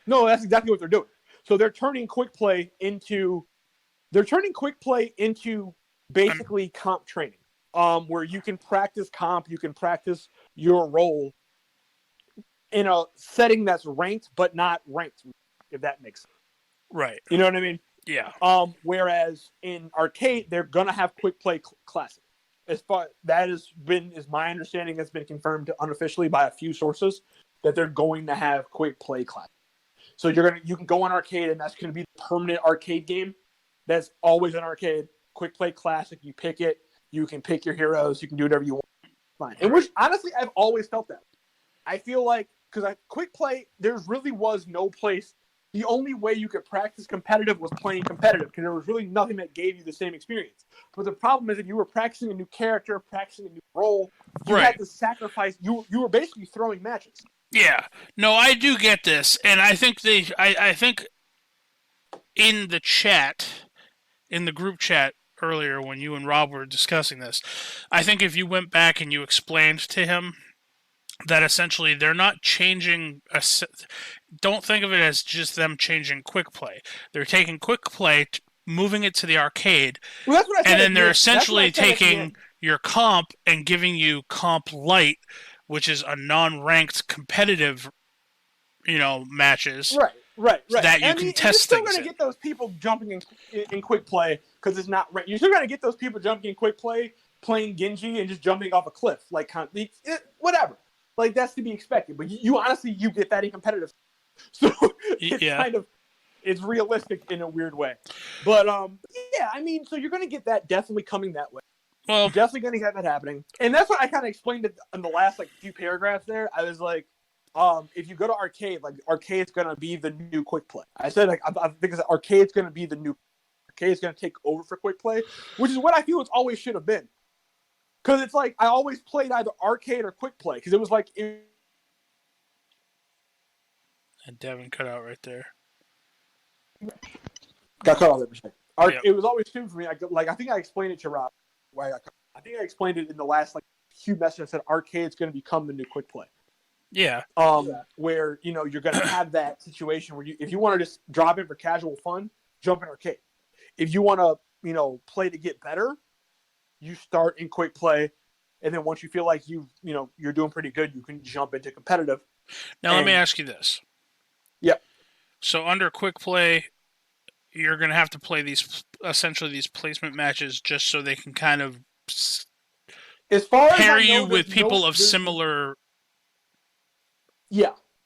E: No, that's exactly what they're doing. So they're turning quick play into basically comp training, where you can practice comp, you can practice your role in a setting that's ranked but not ranked, if that makes sense.
B: Right.
E: You know what I mean?
B: Yeah.
E: Whereas in arcade, they're gonna have quick play classic. As far that is my understanding, has been confirmed unofficially by a few sources that they're going to have quick play classic. So you can go on arcade, and that's going to be the permanent arcade game. That's always an arcade. Quick play classic. You pick it. You can pick your heroes. You can do whatever you want. Fine. And which honestly, I've always felt that. I feel like because quick play, there really was no place the only way you could practice competitive was playing competitive because there was really nothing that gave you the same experience. But the problem is if you were practicing a new character, practicing a new role, you had to sacrifice. You were basically throwing matches.
B: Yeah. No, I do get this, and I think I think in the chat, in the group chat earlier when you and Rob were discussing this, I think if you went back and you explained to him that essentially they're not changing. Don't think of it as just them changing quick play. They're taking quick play, moving it to the arcade,
E: Well, that's what I said
B: and then they're
E: That's what I
B: essentially
E: said at the
B: taking
E: end.
B: your comp and giving you comp light, which is a non-ranked competitive, matches.
E: Right.
B: That you
E: And
B: can
E: you're
B: test
E: still
B: things
E: going to
B: in.
E: get those people jumping in quick play because it's not right. You're still going to get those people jumping in quick play, playing Genji, and just jumping off a cliff, whatever. Like that's to be expected. But you honestly get that in competitive, so it's realistic in a weird way. But so you're going to get that definitely coming that way.
B: Well,
E: You're definitely going to get that happening, and that's what I kind of explained it in the last few paragraphs there. I was like. If you go to arcade, arcade's gonna be the new quick play. I said I think arcade's gonna be the new arcade's gonna take over for quick play, which is what I feel it always should have been. Because it's I always played either arcade or quick play because it was
B: and Devin cut out right there.
E: Got cut off there for a second.
B: Yep.
E: It was always tuned for me. I think I explained it to Rob. I think I explained it in the last few messages. I said arcade's gonna become the new quick play.
B: Yeah.
E: Where you're going to have that situation where if you want to just drop in for casual fun, jump in arcade. If you want to play to get better, you start in quick play, and then once you feel like you're doing pretty good, you can jump into competitive.
B: Now let me ask you this.
E: Yep.
B: So under quick play, you're going to have to play these placement matches just so they can kind of
E: as far as
B: pair
E: I know,
B: you with people of similar.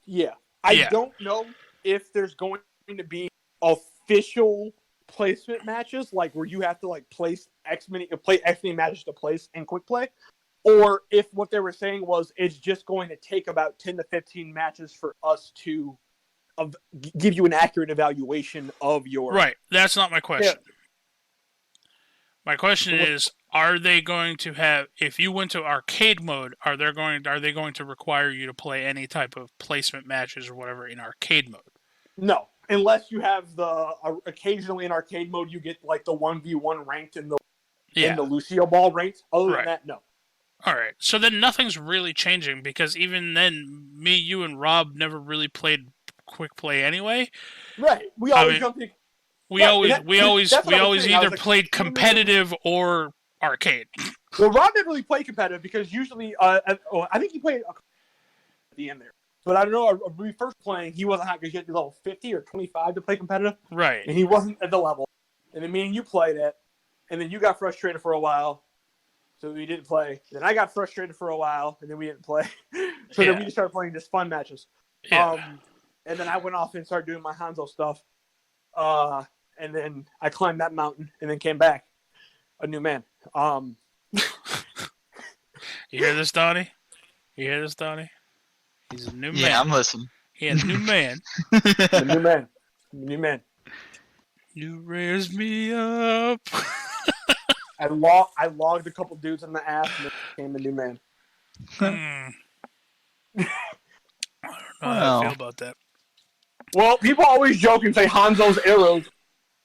E: Yeah. I don't know if there's going to be official placement matches, where you have to place play X many matches to place in quick play, or if what they were saying was it's just going to take about 10 to 15 matches for us to give you an accurate evaluation of your.
B: Right. That's not my question. Yeah. My question is, are they going to have, if you went to arcade mode, are they going to require you to play any type of placement matches or whatever in arcade mode?
E: No, unless you have occasionally in arcade mode you get the 1v1 ranked and the Lucio ball ranked. Other than that, no.
B: All right, so then nothing's really changing because even then, me, you, and Rob never really played quick play anyway.
E: Right, we always jumped in.
B: We always either played competitive or arcade.
E: Well, Rob didn't really play competitive because usually, I think he played at the end there. But I don't know, when we first playing, he wasn't hot because you had to be level 50 or 25 to play competitive.
B: Right.
E: And he wasn't at the level. And then me and you played it, and then you got frustrated for a while, so we didn't play. Then I got frustrated for a while, and then we didn't play. Then we just started playing just fun matches.
B: Yeah.
E: And then I went off and started doing my Hanzo stuff. And then I climbed that mountain and then came back a new man.
B: You hear this, Donnie? He's a new man.
D: Yeah, I'm listening.
B: He's a new man.
E: A new man.
B: You raise me up.
E: I logged a couple dudes in the ass and then became a new man.
B: I don't know how I feel about that.
E: Well, people always joke and say Hanzo's arrows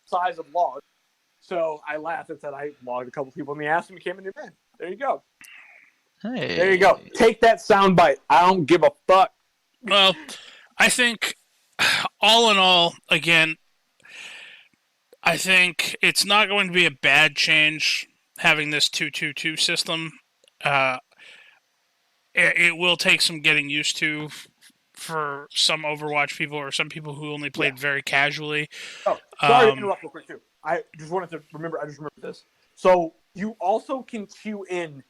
E: size of logs. So I laughed and said I logged a couple people in the ass and became a new man. There you go.
D: Hey.
E: There you go. Take that soundbite. I don't give a fuck.
B: Well, I think all in all, again, I think it's not going to be a bad change having this 2-2-2 system. It will take some getting used to for some Overwatch people or some people who only played very casually.
E: Oh, sorry to interrupt real quick too. I just wanted to remember. I just remembered this. So you also can queue in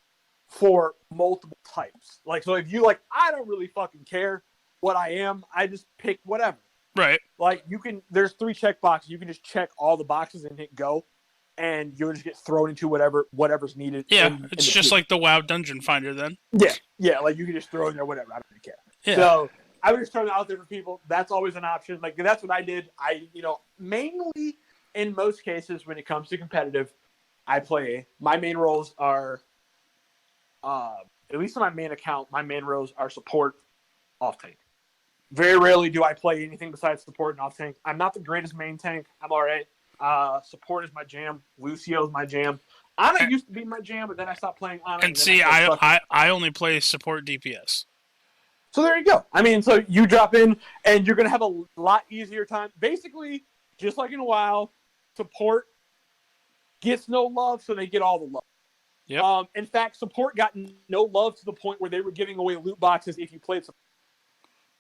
E: for multiple types. So if you I don't really fucking care what I am. I just pick whatever.
B: Right.
E: You can. There's 3 check boxes. You can just check all the boxes and hit go, and you'll just get thrown into whatever's needed.
B: Yeah, it's just like the WoW Dungeon Finder then.
E: Yeah. You can just throw in there whatever. I don't really care.
B: Yeah.
E: So I would just throw it out there for people. That's always an option. Like that's what I did. Mainly in most cases when it comes to competitive, my main roles are, at least on my main account, my main roles are support, off tank. Very rarely do I play anything besides support and off tank. I'm not the greatest main tank. I'm all right. Support is my jam. Lucio is my jam. Ana used to be my jam, but then I stopped playing Ana.
B: And see, I only play support DPS.
E: So there you go. I mean, so you drop in, and you're going to have a lot easier time. Basically, just like in a while, support gets no love, so they get all the love.
B: Yep.
E: In fact, support got no love to the point where they were giving away loot boxes if you played support.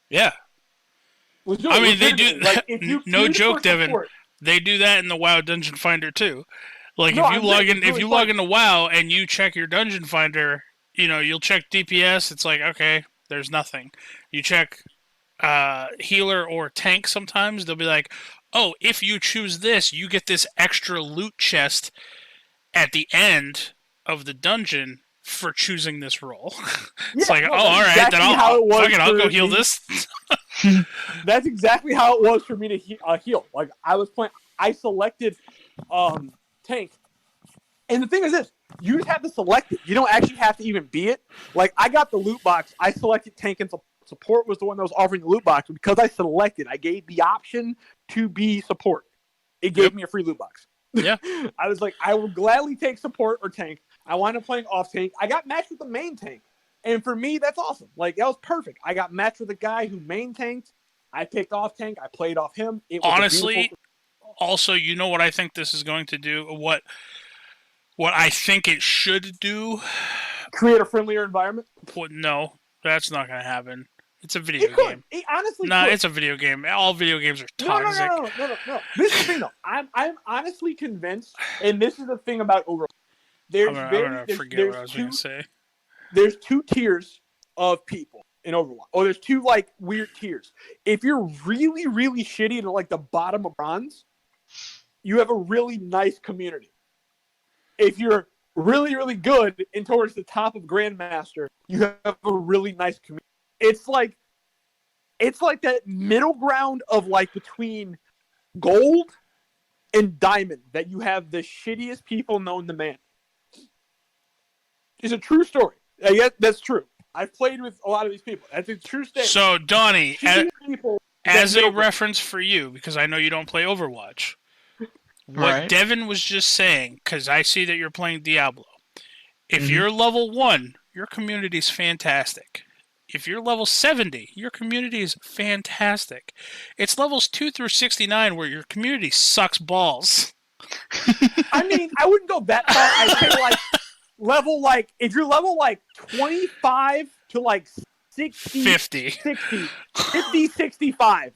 B: Yeah. I mean, they do.
E: Like, if you
B: no joke,
E: support,
B: Devin. They do that in the WoW Dungeon Finder too. Like
E: No,
B: if you log into WoW and you check your Dungeon Finder, you'll check DPS. It's like, okay, there's nothing. You check healer or tank. Sometimes they'll be like, oh, if you choose this, you get this extra loot chest at the end of the dungeon for choosing this role. It's like, all right,
E: exactly
B: then I'll go heal this.
E: That's exactly how it was for me to heal. Like I selected tank, and the thing is this: you just have to select it. You don't actually have to even be it. Like I got the loot box. I selected tank, and support was the one that was offering the loot box. Because I selected, I gave the option to be support. It gave me a free loot box.
B: Yeah.
E: I was like, I will gladly take support or tank. I wound up playing off tank. I got matched with the main tank. And for me, that's awesome. Like, that was perfect. I got matched with a guy who main tanked. I picked off tank. I played off him. It was
B: honestly, also, you know what I think this is going to do? What I think it should do?
E: Create a friendlier environment?
B: No, that's not going to happen. It's a video game.
E: It honestly
B: No,
E: could.
B: It's a video game. All video games are toxic.
E: No. This is the thing, though. I'm honestly convinced, and this is the thing about Overwatch.
B: I'm gonna forget what I was going to say.
E: There's two tiers of people in Overwatch. Oh, there's two, like, weird tiers. If you're really, really shitty to, like, the bottom of bronze, you have a really nice community. If you're really, really good and towards the top of Grandmaster, you have a really nice community. It's like that middle ground of, like, between gold and diamond that you have the shittiest people known to man. It's a true story. Yeah, that's true. I've played with a lot of these people. That's a true statement.
B: So, Donnie, as a reference for you, because I know you don't play Overwatch, what Devin was just saying, because I see that you're playing Diablo. If you're level 1, your community's fantastic. If you're level 70, your community is fantastic. It's levels 2 through 69 where your community sucks balls.
E: I mean, I wouldn't go that far. I'd say, like, if you're level, 25 to, 60,
B: 50,
E: 65,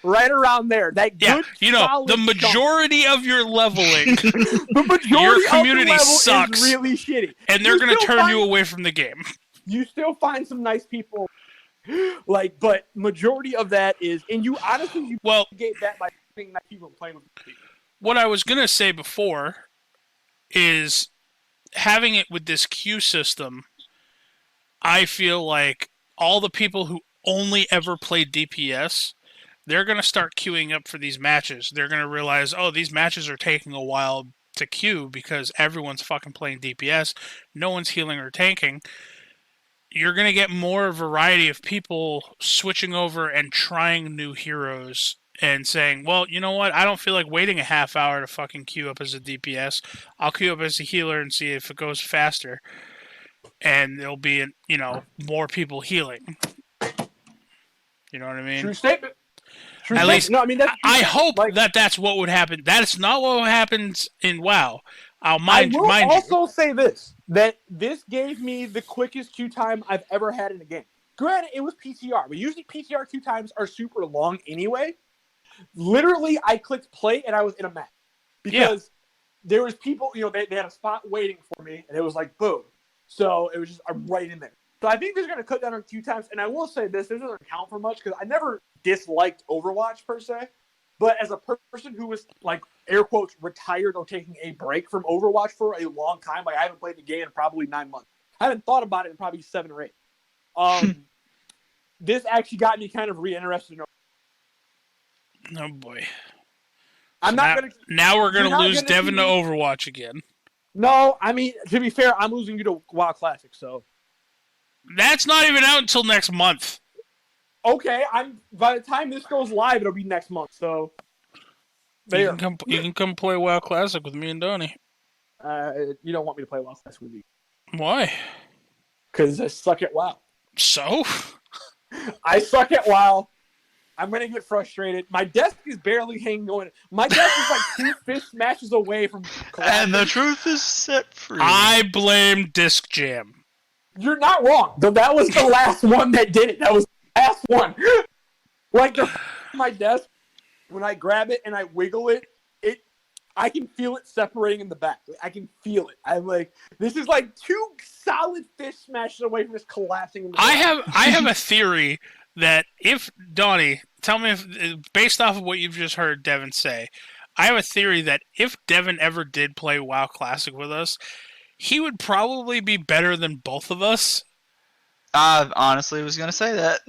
E: right around there. That good,
B: the majority of your leveling,
E: the majority
B: your community
E: of the level
B: sucks,
E: is really shitty,
B: and they're going to turn you away from the game.
E: You still find some nice people, but majority of that is, and you honestly get that by being nice people and playing with people.
B: What I was going to say before is having it with this queue system, I feel like all the people who only ever played DPS, they're going to start queuing up for these matches. They're going to realize, oh, these matches are taking a while to queue because everyone's fucking playing DPS. No one's healing or tanking. You're going to get more variety of people switching over and trying new heroes and saying, well, you know what? I don't feel like waiting a half hour to fucking queue up as a DPS. I'll queue up as a healer and see if it goes faster. And there'll be, more people healing. You know what I mean?
E: True statement.
B: At least,
E: no, I mean,
B: I hope that's what would happen. That's not what happens in WoW. I will
E: also say this, that this gave me the quickest queue time I've ever had in a game. Granted, it was PTR, but usually PTR queue times are super long anyway. Literally, I clicked play and I was in a match. Because there was people, they had a spot waiting for me, and it was like, boom. So it was just, I'm right in there. So I think they're going to cut down on queue times, and I will say this doesn't count for much, because I never disliked Overwatch per se. But as a person who was, air quotes, retired or taking a break from Overwatch for a long time, I haven't played the game in probably 9 months. I haven't thought about it in probably 7 or 8. this actually got me kind of re-interested in
B: Oh boy.
E: I'm
B: So
E: not gonna.
B: Now we're
E: you're
B: gonna
E: not
B: lose
E: gonna
B: Devin to
E: see me-
B: Overwatch again.
E: No, I mean, to be fair, I'm losing you to WoW Classic, so.
B: That's not even out until next month.
E: Okay, by the time this goes live, it'll be next month, so.
B: You can come play WoW Classic with me and Donnie.
E: You don't want me to play WoW Classic with you.
B: Why?
E: Because I suck at WoW.
B: So?
E: I suck at WoW. I'm going to get frustrated. My desk is barely hanging on. My desk is like 2 fist smashes away from collapsing.
D: And the truth is set free.
B: I blame Disc Jam.
E: You're not wrong. That was the last one that did it. That was the last one. Like, my desk, when I grab it and I wiggle it, I can feel it separating in the back. I can feel it. I'm like, this is like 2 solid fist smashes away from just collapsing in the back.
B: I have a theory that if Donnie, tell me if based off of what you've just heard Devin say, I have a theory that if Devin ever did play WoW Classic with us, he would probably be better than both of us.
D: I honestly was gonna say that.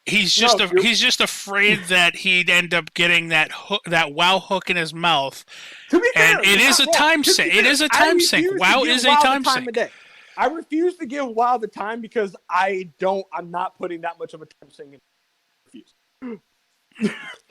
B: He's just afraid that he'd end up getting that WoW hook in his mouth.
E: To be fair,
B: and it is a time sink. It is a time sink. WoW is a time sink.
E: I refuse to give WoW the time because I'm not putting that much of a time sink in. Refuse.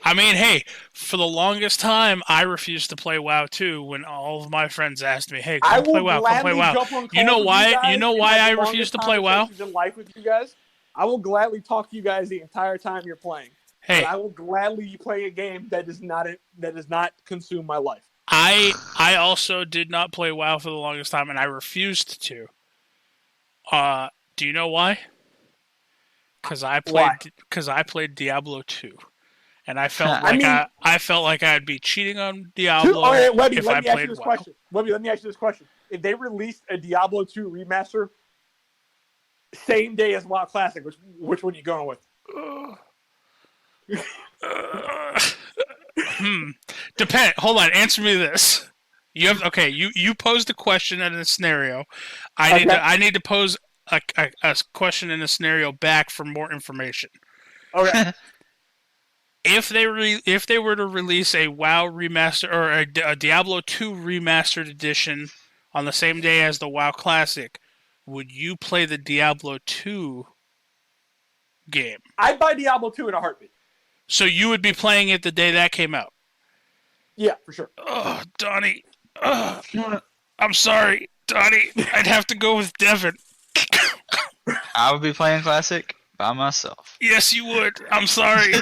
B: I mean, hey, for the longest time, I refused to play WoW too. When all of my friends asked me, "Hey, come play WoW, come play WoW." You know why? You know why I refused to play WoW?
E: In life with you guys, I will gladly talk to you guys the entire time you're playing.
B: Hey,
E: but I will gladly play a game that does not consume my life.
B: I also did not play WoW for the longest time, and I refused to. Do you know why? Because I played Diablo 2, and I felt I felt like I'd be cheating on Diablo
E: Webby,
B: if
E: let
B: I
E: me ask
B: played
E: you this
B: WoW.
E: question. Webby, let me ask you this question. If they released a Diablo 2 remaster same day as WoW Classic, which one are you going with?
B: Depend. Hold on. Answer me this. You posed a question and a scenario. I need to pose a question and a scenario back for more information.
E: Okay.
B: If they were to release a WoW remaster or a Diablo 2 remastered edition on the same day as the WoW Classic, would you play the Diablo 2 game?
E: I'd buy Diablo 2 in a heartbeat.
B: So you would be playing it the day that came out?
E: Yeah, for sure.
B: Oh, Donnie. I'm sorry, Donnie. I'd have to go with Devin.
D: I would be playing Classic by myself.
B: Yes, you would. I'm sorry.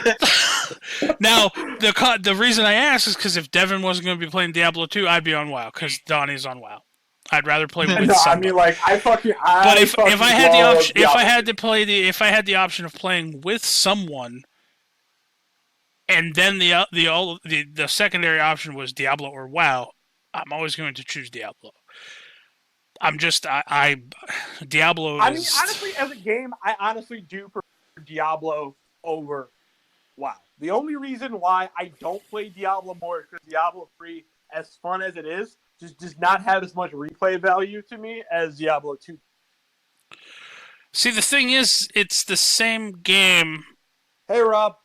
B: Now, the reason I asked is because if Devin wasn't going to be playing Diablo 2, I'd be on WoW because Donnie's on WoW. I'd rather play with somebody.
E: I mean, like, but
B: if I had the option, if I had the option of playing with someone, and then the secondary option was Diablo or WoW, I'm always going to choose Diablo. Diablo.
E: I mean, honestly, as a game, I honestly do prefer Diablo over WoW. The only reason why I don't play Diablo more is because Diablo 3, as fun as it is, just does not have as much replay value to me as Diablo 2.
B: See, the thing is, it's the same game.
E: Hey, Rob.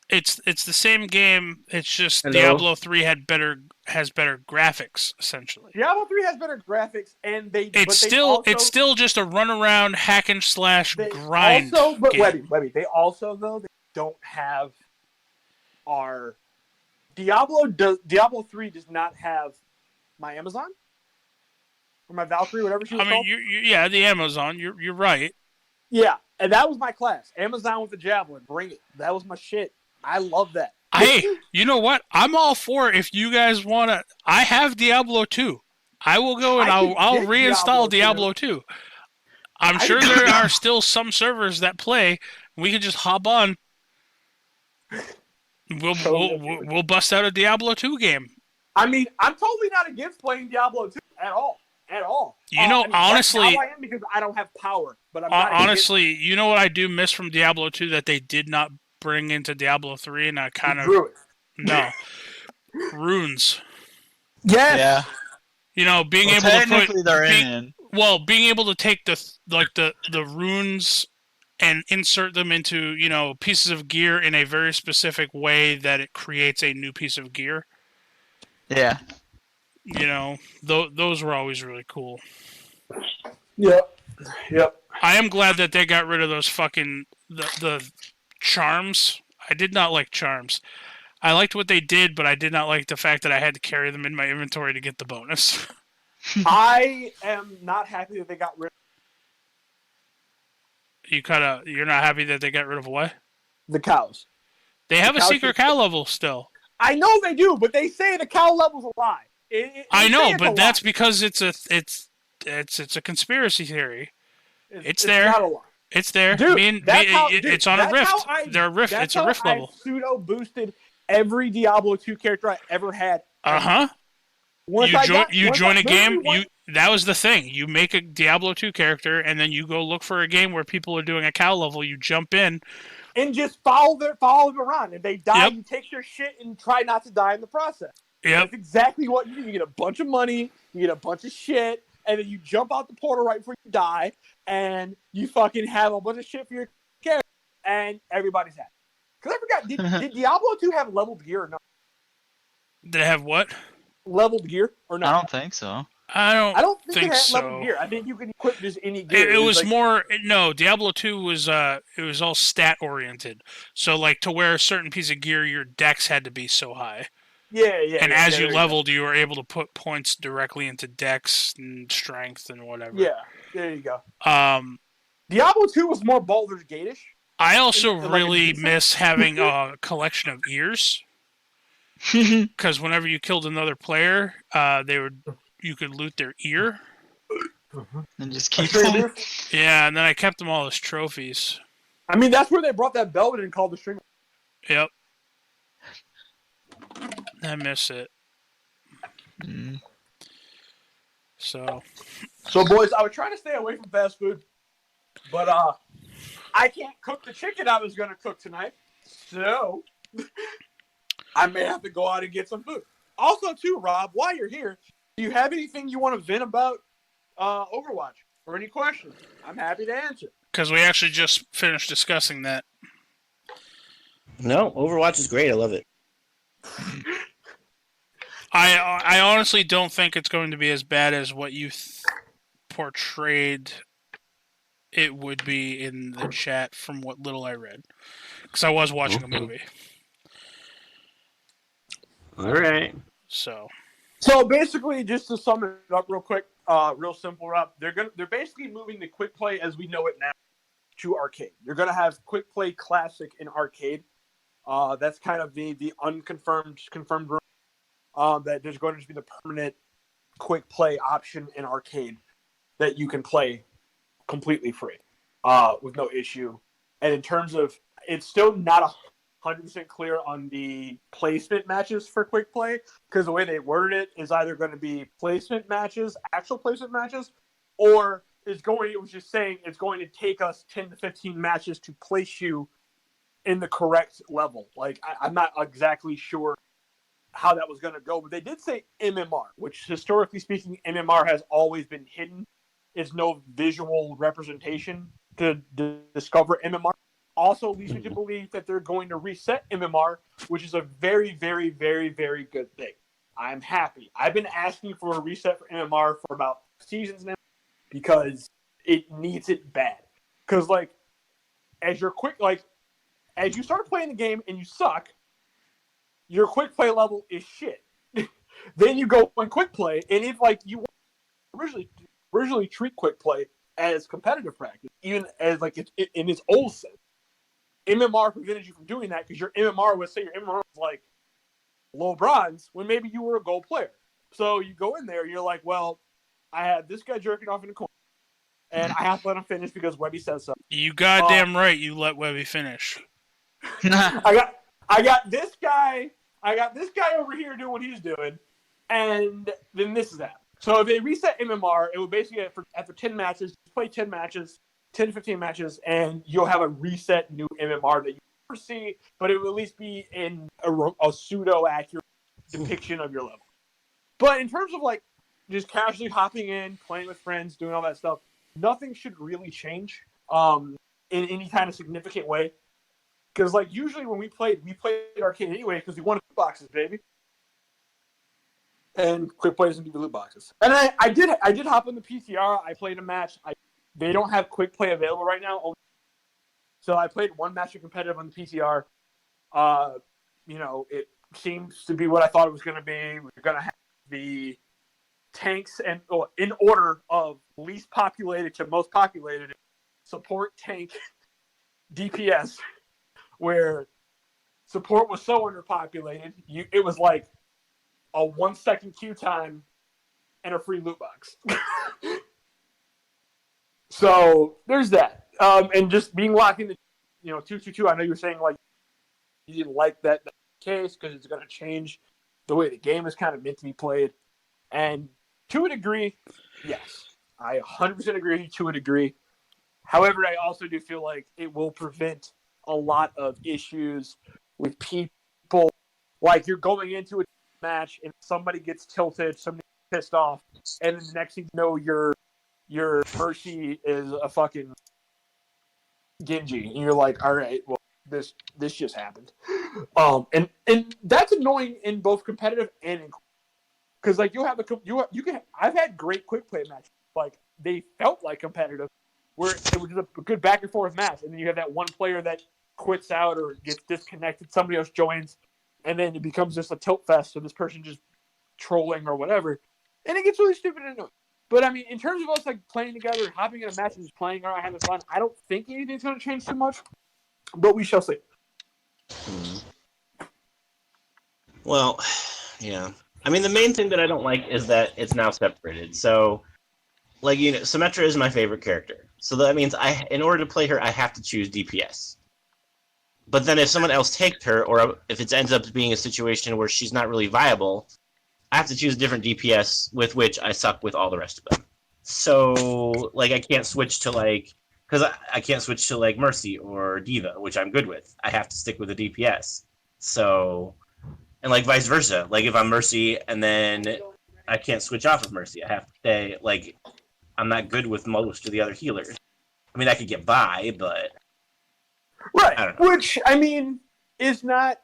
B: It's the same game. It's just
C: Hello.
B: Diablo 3 has better graphics, essentially.
E: Diablo 3 has better graphics, and
B: it's still just a run around hack and slash grind.
E: Also, but
B: game.
E: Webby, they also though they don't have our Diablo 3 does not have my Amazon or my Valkyrie, whatever she was called.
B: Yeah, the Amazon. You're right.
E: Yeah, and that was my class. Amazon with the javelin, bring it. That was my shit. I love that.
B: Hey, you know what? I'm all for it if you guys want to. I have Diablo 2. I will go and I'll reinstall Diablo 2. I'm sure there are still some servers that play. We can just hop on. We'll bust out a Diablo 2 game.
E: I mean, I'm totally not against playing Diablo 2 at all. At all.
B: You know, honestly,
E: I am because I don't have power. But I'm not
B: honestly, you know what I do miss from Diablo 2 that they did not bring into Diablo 3, and I kind of runes.
E: Yes.
D: Yeah.
B: You know, being able to take the runes and insert them into, pieces of gear in a very specific way that it creates a new piece of gear.
D: Yeah.
B: Those were always really cool.
E: Yep.
B: I am glad that they got rid of those fucking the charms. I did not like charms. I liked what they did, but I did not like the fact that I had to carry them in my inventory to get the bonus.
E: I am not happy that they got rid of
B: You're not happy that they got rid of what?
E: the cows.
B: They have a
E: cow
B: secret cow level still.
E: I know they do, but they say the cow level's a lie.
B: I know, but that's because it's a conspiracy theory. It's there.
E: Not a lie.
B: It's there.
E: Dude,
B: it's on a rift. They're a rift. It's a rift level.
E: I pseudo boosted every Diablo 2 character I ever had.
B: You join a game. That was the thing. You make a Diablo 2 character, and then you go look for a game where people are doing a cow level. You jump in,
E: and just follow them around. If they die, you take their shit and try not to die in the process.
B: Yep.
E: That's exactly what you do. You get a bunch of money, you get a bunch of shit, and then you jump out the portal right before you die, and you fucking have a bunch of shit for your character, and everybody's happy. Because I forgot, did Diablo 2 have leveled gear or not?
B: They have what?
E: Leveled gear or not?
D: I don't think so.
B: I don't think
E: it had
B: so.
E: leveled gear. I think you can equip just any gear.
B: It was more Diablo 2 was it was all stat oriented. So like to wear a certain piece of gear, your dex had to be so high.
E: Yeah.
B: And as you leveled, you were able to put points directly into dex and strength and whatever.
E: Yeah, there you go. Diablo 2 was more Baldur's Gate-ish.
B: I also really miss having a collection of ears. Because whenever you killed another player, you could loot their ear.
D: And just keep them.
B: Yeah, and then I kept them all as trophies.
E: I mean, that's where they brought that Belvin and called the string.
B: Yep. I miss it. So,
E: boys, I was trying to stay away from fast food, but I can't cook the chicken I was going to cook tonight, so I may have to go out and get some food. Also, too, Rob, while you're here, do you have anything you want to vent about Overwatch or any questions? I'm happy to answer.
B: Because we actually just finished discussing that.
F: No, Overwatch is great. I love it.
B: I honestly don't think it's going to be as bad as what you portrayed it would be in the chat from what little I read. Because I was watching a movie.
F: All right.
B: So
E: basically, just to sum it up real quick, real simple, Rob, they're basically moving the quick play as we know it now to arcade. You're gonna have quick play classic in arcade. That's kind of the confirmed room. That there's going to be the permanent quick play option in arcade that you can play completely free, with no issue. And in terms of, it's still not 100% clear on the placement matches for quick play, because the way they worded it is either going to be placement matches, actual placement matches, or it was just saying it's going to take us 10 to 15 matches to place you in the correct level. Like, I'm not exactly sure how that was going to go, but they did say MMR, which historically speaking, MMR has always been hidden. It's no visual representation to discover MMR. Also leads me to believe that they're going to reset MMR, which is a very, very, very, very good thing. I'm happy. I've been asking for a reset for MMR for about seasons now because it needs it bad. Because, as you start playing the game and you suck, your quick play level is shit. Then you go on quick play, and if you originally treat quick play as competitive practice, even as it's in its old sense, MMR prevented you from doing that because your MMR was low bronze when maybe you were a gold player. So you go in there, you're like, well, I had this guy jerking off in the corner, and I have to let him finish because Webby says so.
B: You goddamn right, you let Webby finish.
E: I got this guy over here doing what he's doing, and then this is that. So if they reset MMR, it would basically, after 10 matches, play 10 matches, 10 to 15 matches, and you'll have a reset new MMR that you never see, but it will at least be in a pseudo-accurate depiction of your level. But in terms of just casually hopping in, playing with friends, doing all that stuff, nothing should really change. in any kind of significant way. Because like usually when we played arcade anyway because we wanted loot boxes, baby. And quick plays and give you loot boxes. And I did hop on the PTR. I played a match. They don't have quick play available right now. So I played one match of competitive on the PTR. It seems to be what I thought it was going to be. We're going to have the tanks and in order of least populated to most populated. Support, tank, DPS, where support was so underpopulated, it was like a 1 second queue time and a free loot box. So there's that. And just being locked into 2-2-2. I know you were saying like you didn't like that case because it's going to change the way the game is kind of meant to be played. And to a degree, yes, I 100% agree with you to a degree. However, I also do feel like it will prevent a lot of issues with people. Like you're going into a match and somebody gets tilted, somebody gets pissed off, and then the next thing you know, your Mercy is a fucking Genji, and you're like, all right, well, this just happened. And that's annoying in both competitive and in because like I've had great quick play matches, like they felt like competitive, where it was just a good back and forth match, and then you have that one player that quits out or gets disconnected, somebody else joins, and then it becomes just a tilt fest, so this person just trolling or whatever, and it gets really stupid and annoying. But I mean, in terms of us like playing together, hopping in a match and just playing around, having fun, I don't think anything's going to change too much, but we shall see.
F: Well, yeah. I mean, the main thing that I don't like is that it's now separated. So, like, Symmetra is my favorite character. So that means in order to play her, I have to choose DPS. But then if someone else takes her, or if it ends up being a situation where she's not really viable, I have to choose a different DPS with which I suck with all the rest of them. So, like, I can't switch to, like... Because I can't switch to, like, Mercy or Diva, which I'm good with. I have to stick with the DPS. So... And, like, vice versa. Like, if I'm Mercy and then I can't switch off of Mercy, I have to stay, like... I'm not good with most of the other healers. I mean, I could get by, but...
E: Right.
F: I don't know.
E: Which, I mean, is not...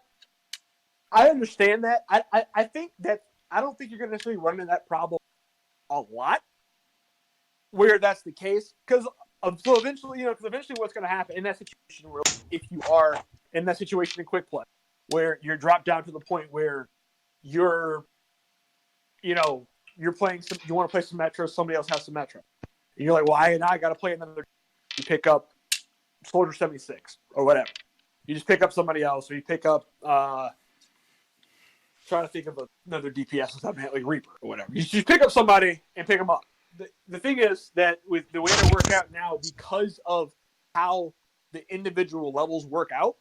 E: I understand that. I think that... I don't think you're going to necessarily run into that problem a lot where that's the case. Because eventually what's going to happen in that situation where if you are in that situation in quick play where you're dropped down to the point where you're playing you want to play Symmetra, somebody else has Symmetra. And you're like, well, I got to play another. You pick up Soldier 76 or whatever. You just pick up somebody else, or you pick up trying to think of another DPS or something like Reaper or whatever. You just pick up somebody and pick them up. The thing is that with the way they work out now, because of how the individual levels work out,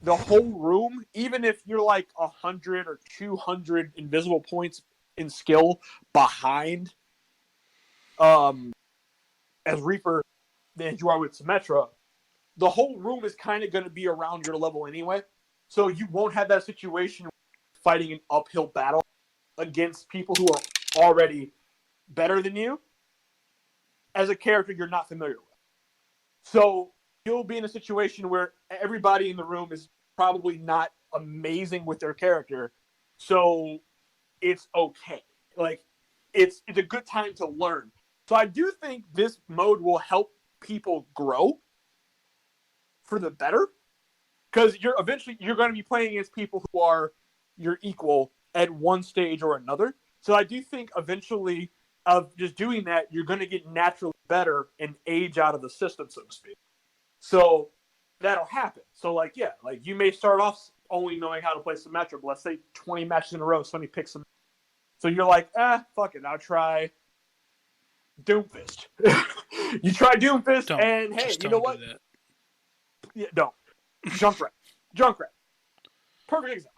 E: the whole room, even if you're like 100 or 200 invisible points in skill behind as Reaper than you are with Symmetra, the whole room is kind of going to be around your level anyway. So you won't have that situation fighting an uphill battle against people who are already better than you as a character you're not familiar with. So you'll be in a situation where everybody in the room is probably not amazing with their character. So it's okay. Like it's a good time to learn. So I do think this mode will help people grow for the better. Because you're going to be playing against people who are your equal at one stage or another. So I do think eventually of just doing that, you're going to get naturally better and age out of the system, so to speak. So that'll happen. So like you may start off only knowing how to play Symmetra, but let's say 20 matches in a row, somebody picks some. So you're like, fuck it, I'll try Doomfist. You try Doomfist, and hey, you know what? Yeah, don't. Junkrat. Perfect example.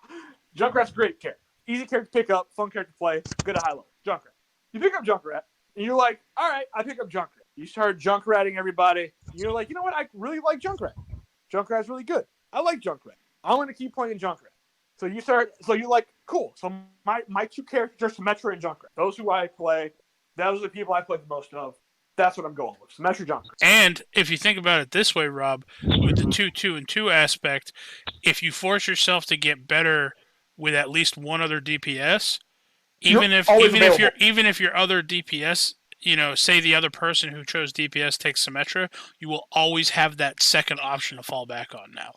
E: Junkrat's a great character. Easy character to pick up, fun character to play, good at high level. Junkrat. You pick up Junkrat, and you're like, all right, I pick up Junkrat. You start Junkratting everybody. You're like, you know what? I really like Junkrat. Junkrat's really good. I like Junkrat. I'm going to keep playing Junkrat. So you're like, cool. So my two characters are Symmetra and Junkrat. Those who I play, those are the people I play the most of. That's what I'm going with. Symmetra jungler.
B: And if you think about it this way, Rob, with the 2-2-2 aspect, if you force yourself to get better with at least one other DPS, even if your other DPS, say the other person who chose DPS takes Symmetra, you will always have that second option to fall back on now.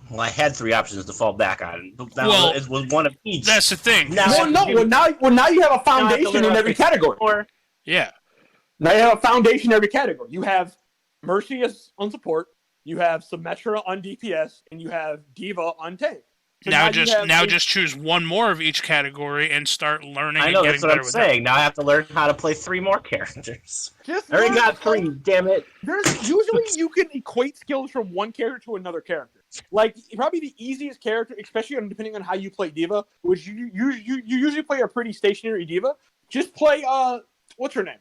F: Well, I had 3 options to fall back on. It was one of each.
B: That's the thing.
E: Now you have a foundation in every category.
B: Yeah.
E: Now you have a foundation in every category. You have Mercy as on support, you have Symmetra on DPS, and you have Diva on tank. So
B: just choose one more of each category and start learning.
F: I know,
B: and getting
F: that's what
B: better
F: I'm
B: with
F: saying. Now I have to learn how to play 3 more characters. I already got 3. Damn it!
E: There's usually you can equate skills from one character to another character. Like probably the easiest character, especially depending on how you play Diva, which you usually play a pretty stationary Diva. Just play what's her name?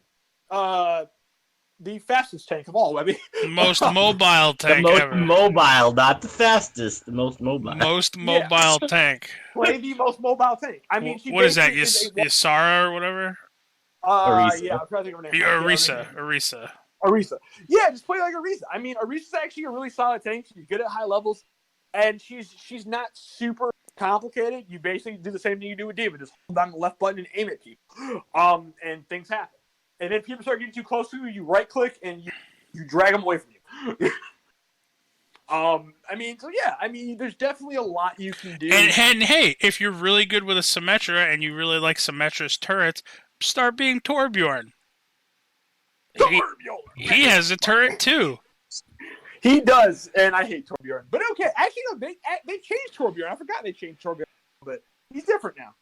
E: The fastest tank of all, Webby.
B: Most mobile tank ever.
F: Mobile, not the fastest. The most mobile.
B: Most mobile tank.
E: Play the most mobile tank. I mean,
B: what is that? Yasara or whatever?
F: Arisa.
E: Yeah, I'm trying to think of her name.
B: Arisa.
E: Yeah, just play like Arisa. I mean, Arisa's actually a really solid tank. She's good at high levels, and she's not super complicated. You basically do the same thing you do with Diva. Just hold down the left button and aim at people. And things happen. And then people start getting too close to you, you right-click, and you drag them away from you. There's definitely a lot you can do.
B: And hey, if you're really good with a Symmetra and you really like Symmetra's turrets, start being Torbjorn. He has a turret too.
E: He does, and I hate Torbjorn. But okay, actually, no, they changed Torbjorn. I forgot they changed Torbjorn, but he's different now.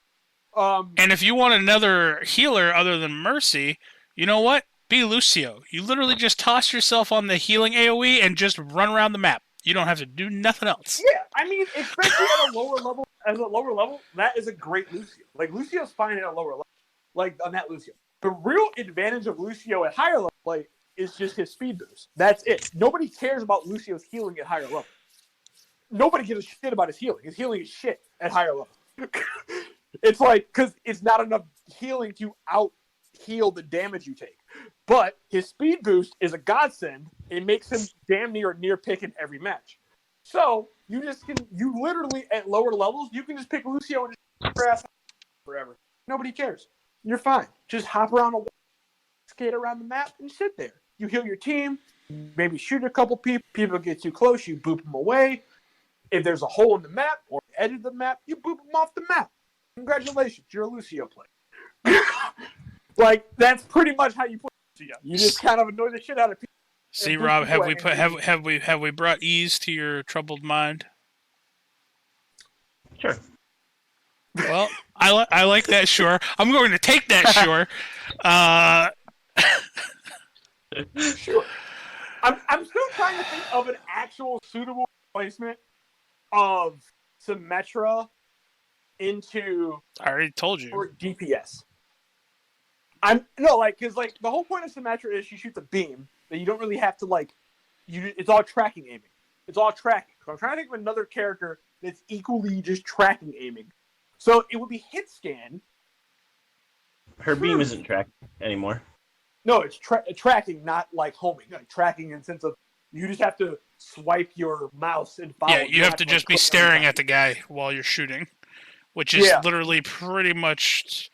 B: And if you want another healer other than Mercy, you know what? Be Lucio. You literally just toss yourself on the healing AoE and just run around the map. You don't have to do nothing else.
E: Yeah, I mean, especially at a lower level, that is a great Lucio. Like, Lucio's fine at a lower level, like on that Lucio. The real advantage of Lucio at higher level play is just his speed boost. That's it. Nobody cares about Lucio's healing at higher level. Nobody gives a shit about his healing. His healing is shit at higher level. It's like, because it's not enough healing to out-heal the damage you take. But his speed boost is a godsend. It makes him damn near pick in every match. So, you literally, at lower levels, you can just pick Lucio and just grass forever. Nobody cares. You're fine. Just hop around, skate around the map, and sit there. You heal your team, maybe shoot a couple people. People get too close, you boop them away. If there's a hole in the map or edit the map, you boop them off the map. Congratulations, you're a Lucio player. Like, that's pretty much how you play Lucio. You just kind of annoy the shit out of people.
B: See, Rob, have we brought ease to your troubled mind?
F: Sure.
B: Well, I like that. Sure, I'm going to take that. Sure.
E: Sure. I'm still trying to think of an actual suitable replacement of Symmetra into.
B: I already told you.
E: Or DPS. Because the whole point of Symmetra is she shoots a beam that you don't really have to it's all tracking aiming. It's all tracking. So I'm trying to think of another character that's equally just tracking aiming. So it would be hit scan.
F: Her beam isn't tracked anymore.
E: No, it's tracking, not like homing. Like tracking in the sense of you just have to swipe your mouse and follow.
B: Yeah, you have to just be staring at the guy while you're shooting, which is literally pretty much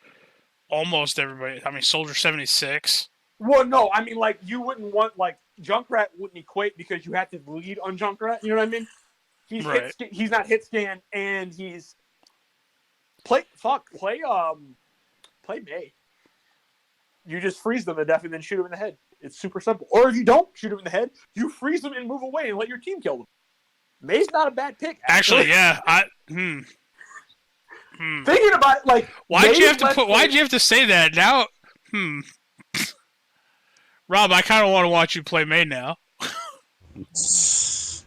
B: almost everybody. I mean, Soldier 76.
E: Well, no, I mean, you wouldn't want, Junkrat wouldn't equate because you have to lead on Junkrat, you know what I mean? He's not hit scan, and he's... Play May. You just freeze them to death and then shoot them in the head. It's super simple. Or if you don't shoot them in the head, you freeze them and move away and let your team kill them. May's not a bad pick.
B: Actually, yeah.
E: Thinking about it,
B: why'd you have to say that now? Rob, I kind of want to watch you play May now. It's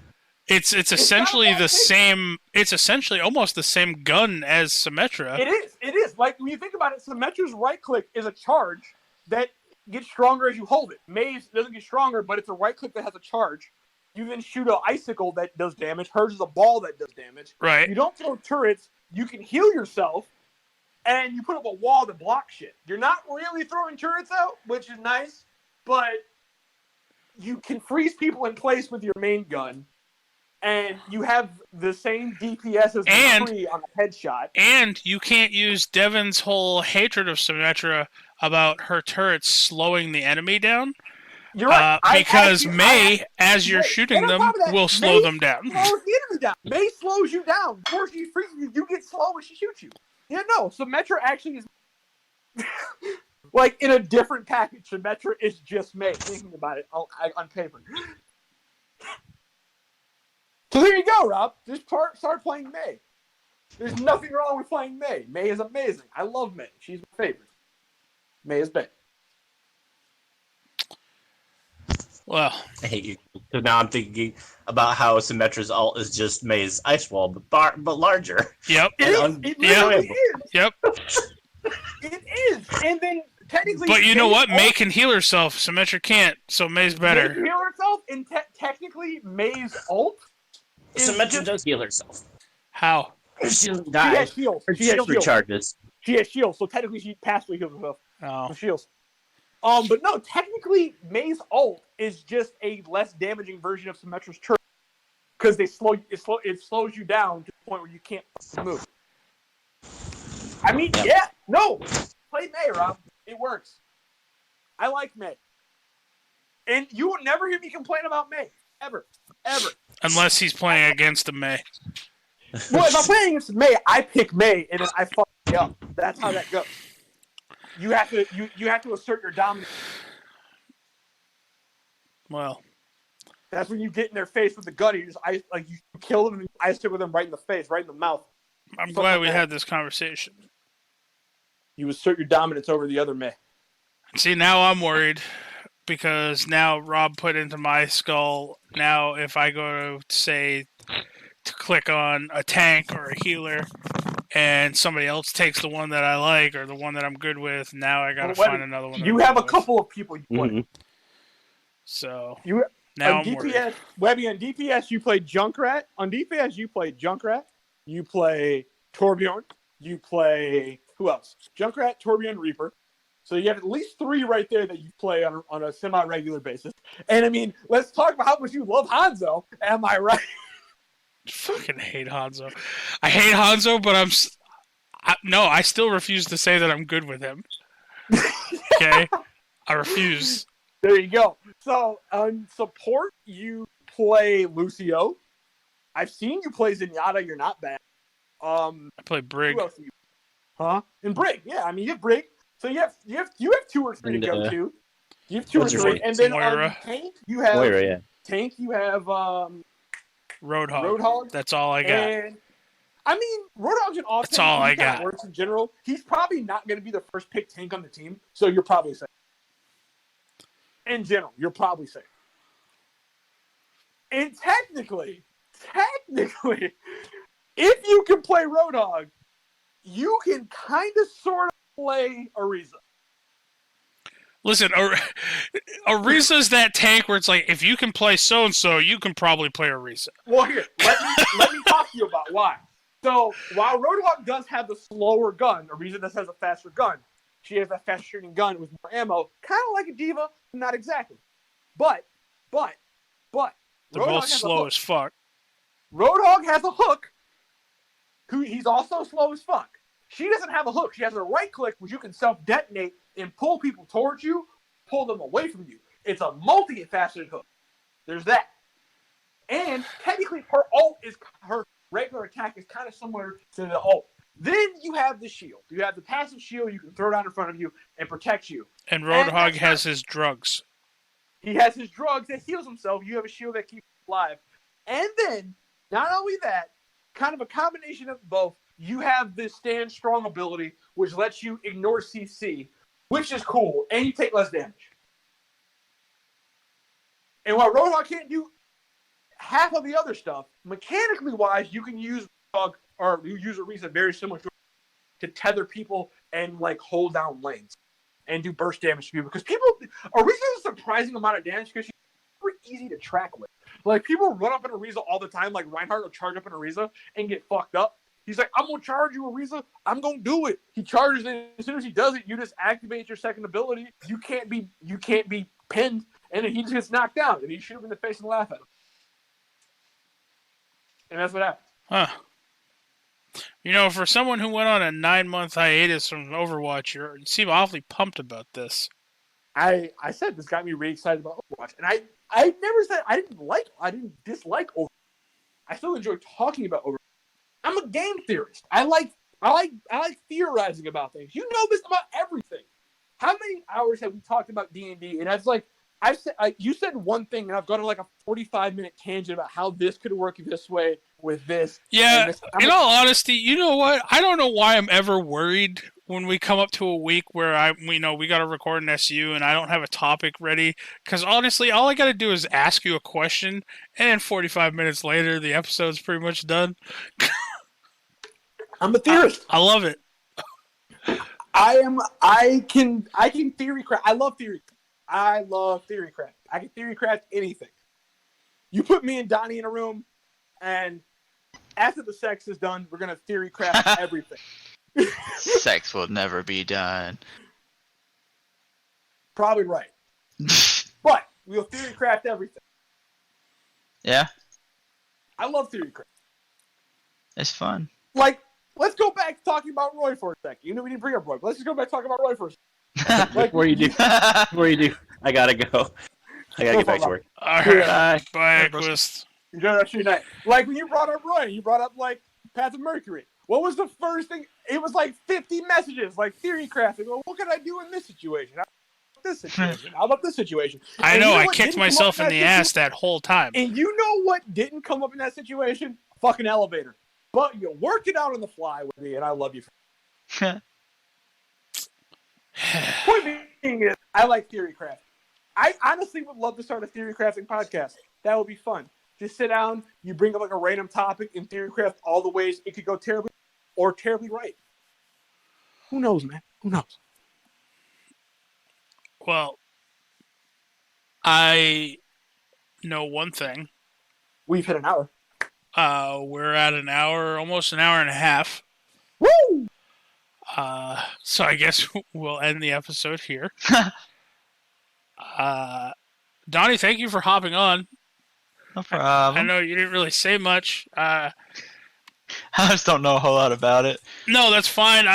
B: essentially the same. It's essentially almost the same gun as Symmetra.
E: It is. Like, when you think about it, Symmetra's right click is a charge that gets stronger as you hold it. May's doesn't get stronger, but it's a right click that has a charge. You then shoot an icicle that does damage. Hers is a ball that does damage.
B: Right.
E: You don't throw turrets. You can heal yourself, and you put up a wall to block shit. You're not really throwing turrets out, which is nice, but you can freeze people in place with your main gun, and you have the same DPS as the tree on a headshot.
B: And you can't use Devin's whole hatred of Symmetra about her turrets slowing the enemy down.
E: You're right.
B: Because May, as you're shooting them, will slow them down.
E: Slows the enemy down. May slows you down. Before she freezes you, you get slow when she shoots you. Yeah, no. Symmetra actually is like in a different package. Symmetra is just May. Thinking about it on paper. So there you go, Rob. Just start playing May. There's nothing wrong with playing May. May is amazing. I love May. She's my favorite. May is May.
B: Well,
F: I hate you. So now I'm thinking about how Symmetra's ult is just May's ice wall, but larger.
B: Yep.
E: It literally is.
B: Yep.
E: It is. And then technically...
B: But you know what? May can heal herself. Symmetra can't, so May's better.
E: May can heal herself, and technically May's ult
F: Symmetra does heal herself.
B: How?
F: She doesn't
E: She
F: die.
E: has shields.
F: Her shield recharges.
E: She has shields, so technically she passively heals herself.
B: Oh.
E: With shields. But no, technically May's ult is just a less damaging version of Symmetra's turret. Because it slows you down to the point where you can't move. I mean, yeah, no. Play May, Rob. It works. I like May. And you will never hear me complain about May. Ever. Ever.
B: Unless he's playing against the May.
E: Well, if I'm playing against May, I pick May and then I fuck you up. That's how that goes. You have to assert your dominance.
B: Well,
E: that's when you get in their face with the gun. You kill them and you ice stick with them right in the face, right in the mouth.
B: I'm glad we had this conversation.
E: You assert your dominance over the other May.
B: See, now I'm worried because now Rob put into my skull. Now, if I go to say to click on a tank or a healer, and somebody else takes the one that I like or the one that I'm good with, now I gotta find another one.
E: You have a couple of people you play.
F: Mm-hmm.
B: So
E: now
B: I'm
E: DPS,
B: worried.
E: Webby, on DPS you play Junkrat. On DPS you play Junkrat. You play Torbjorn. You play who else? Junkrat, Torbjorn, Reaper. So you have at least 3 right there that you play on a semi-regular basis. And I mean, let's talk about how much you love Hanzo. Am I right?
B: Fucking hate Hanzo. I hate Hanzo, but I still refuse to say that I'm good with him. Okay? I refuse.
E: There you go. So, on support, you play Lucio. I've seen you play Zenyatta. You're not bad.
B: I play Brig.
E: Who else do you? Huh? And Brig. Yeah, I mean, you have Brig. So you have 2 or 3 to go to. You have 2 or 3. And then on tank, you have...
F: Moira, yeah.
E: Tank, you have...
B: Roadhog. That's all I got.
E: And, I mean, Roadhog's an off.
B: That's all I got.
E: Works in general. He's probably not going to be the first pick tank on the team, so you're probably safe. In general, you're probably safe. And technically, if you can play Roadhog, you can kind of sort of play Ariza.
B: Listen, Ariza's that tank where it's like, if you can play so-and-so, you can probably play Ariza.
E: Well, here, let me talk to you about why. So, while Roadhog does have the slower gun, Ariza does has a faster gun. She has that faster shooting gun with more ammo, kind of like a diva, not exactly. But,
B: they're both slow as fuck.
E: Roadhog has a hook, he's also slow as fuck. She doesn't have a hook. She has a right click, which you can self-detonate and pull people towards you, pull them away from you. It's a multi-faceted hook. There's that. And technically, her regular attack is kind of similar to the ult. Then you have the shield. You have the passive shield you can throw down in front of you and protect you.
B: And Roadhog has his drugs.
E: He has his drugs that heals himself. You have a shield that keeps him alive. And then, not only that, kind of a combination of both, you have this stand strong ability, which lets you ignore CC, which is cool, and you take less damage. And while Roadhog can't do half of the other stuff, mechanically wise, you can use Roadhog, or you use Ariza very similar to tether people and like hold down lanes and do burst damage to people. Because Ariza is a surprising amount of damage because she's super easy to track with. Like people run up in Ariza all the time, like Reinhardt will charge up in Ariza and get fucked up. He's like, I'm gonna charge you, Ariza. I'm gonna do it. He charges it. As soon as he does it, you just activate your second ability. You can't be pinned, and then he just gets knocked down, and you shoot him in the face and laugh at him. And that's what happens.
B: Huh. You know, for someone who went on a 9-month hiatus from Overwatch, you seem awfully pumped about this.
E: I said this got me really excited about Overwatch, and I never said I didn't dislike Overwatch. I still enjoy talking about Overwatch. I'm a game theorist. I like theorizing about things. You know this about everything. How many hours have we talked about D&D? And you said one thing, and I've gone on like a 45-minute tangent about how this could work this way with this.
B: Yeah,
E: this.
B: In all honesty, you know what? I don't know why I'm ever worried when we come up to a week where we got to record an SU and I don't have a topic ready. Because honestly, all I got to do is ask you a question, and then 45 minutes later, the episode's pretty much done.
E: I'm a theorist.
B: I love it.
E: I can theory craft. I love theory. I love theory craft. I can theory craft anything. You put me and Donnie in a room, and after the sex is done, we're gonna theory craft everything.
D: Sex will never be done.
E: Probably right. But we'll theory craft everything.
D: Yeah,
E: I love theory craft.
D: it's fun.
E: Like, let's go back to talking about Roy for a second. You know we didn't bring up Roy, but let's just go back to talking about Roy for a second. Like,
F: Before you do, I gotta go. I gotta get back to work.
B: All
E: Yeah.
B: right. Bye, Edquist.
E: Enjoy the rest of your night. Like, when you brought up Roy, you brought up, like, Path of Mercury. What was the first thing? It was like 50 messages, like theory crafting. Well, what could I do in this situation? How about this situation? How about this situation?
B: I
E: And
B: know,
E: you
B: I
E: what
B: kicked
E: didn't come
B: myself
E: up
B: in the ass that whole time.
E: And you know what didn't come up in that situation? Fucking elevator. But you worked it out on the fly with me, and I love you for it. Point being is, I like theory crafting. I honestly would love to start a theory crafting podcast. That would be fun. Just sit down, you bring up like a random topic, and theory craft all the ways it could go terribly or terribly right. Who knows, man? Who knows?
B: Well, I know one thing.
E: We've hit an hour.
B: We're at an hour, almost an hour and a half.
E: Woo!
B: So I guess we'll end the episode here. Donnie, thank you for hopping on.
D: No problem.
B: I know you didn't really say much.
D: I just don't know a whole lot about it.
B: No, that's fine.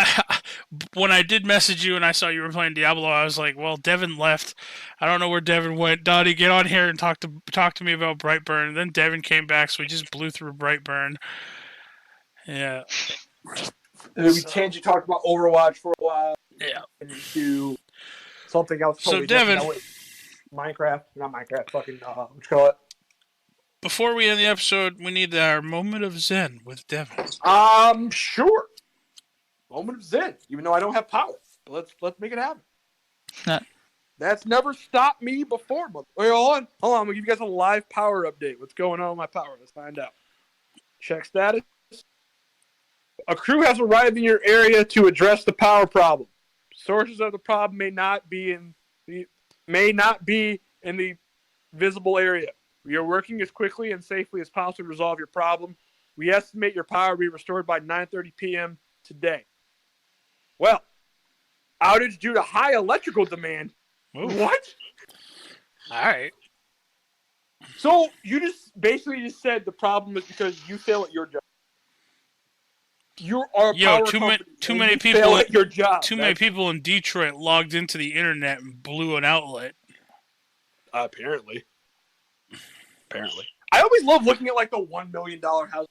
B: When I did message you and I saw you were playing Diablo, I was like, well, Devin left. I don't know where Devin went. Donnie, get on here and talk to me about Brightburn. And then Devin came back, so we just blew through Brightburn. Yeah.
E: And then we changed. You talked about Overwatch for a while.
B: Yeah.
E: Into something else.
B: So,
E: Totally
B: Devin.
E: different. Minecraft. Not Minecraft. Fucking, what you call it?
B: Before we end the episode, we need our moment of zen with Devin.
E: Sure. Moment of zen. Even though I don't have power. Let's make it happen. That's never stopped me before. Wait, hold on. I'm gonna give you guys a live power update. What's going on with my power? Let's find out. Check status. A crew has arrived in your area to address the power problem. Sources of the problem may not be in the visible area. We are working as quickly and safely as possible to resolve your problem. We estimate your power will be restored by 9:30 p.m. today. Well, outage due to high electrical demand.
B: Ooh.
E: What?
B: All right.
E: So you just basically said the problem is because you fail at your job. You are a power company,
B: too
E: and
B: many
E: you
B: people
E: fail at your job.
B: Too many people in Detroit logged into the internet and blew an outlet.
E: Apparently. I always love looking at like the $1 million house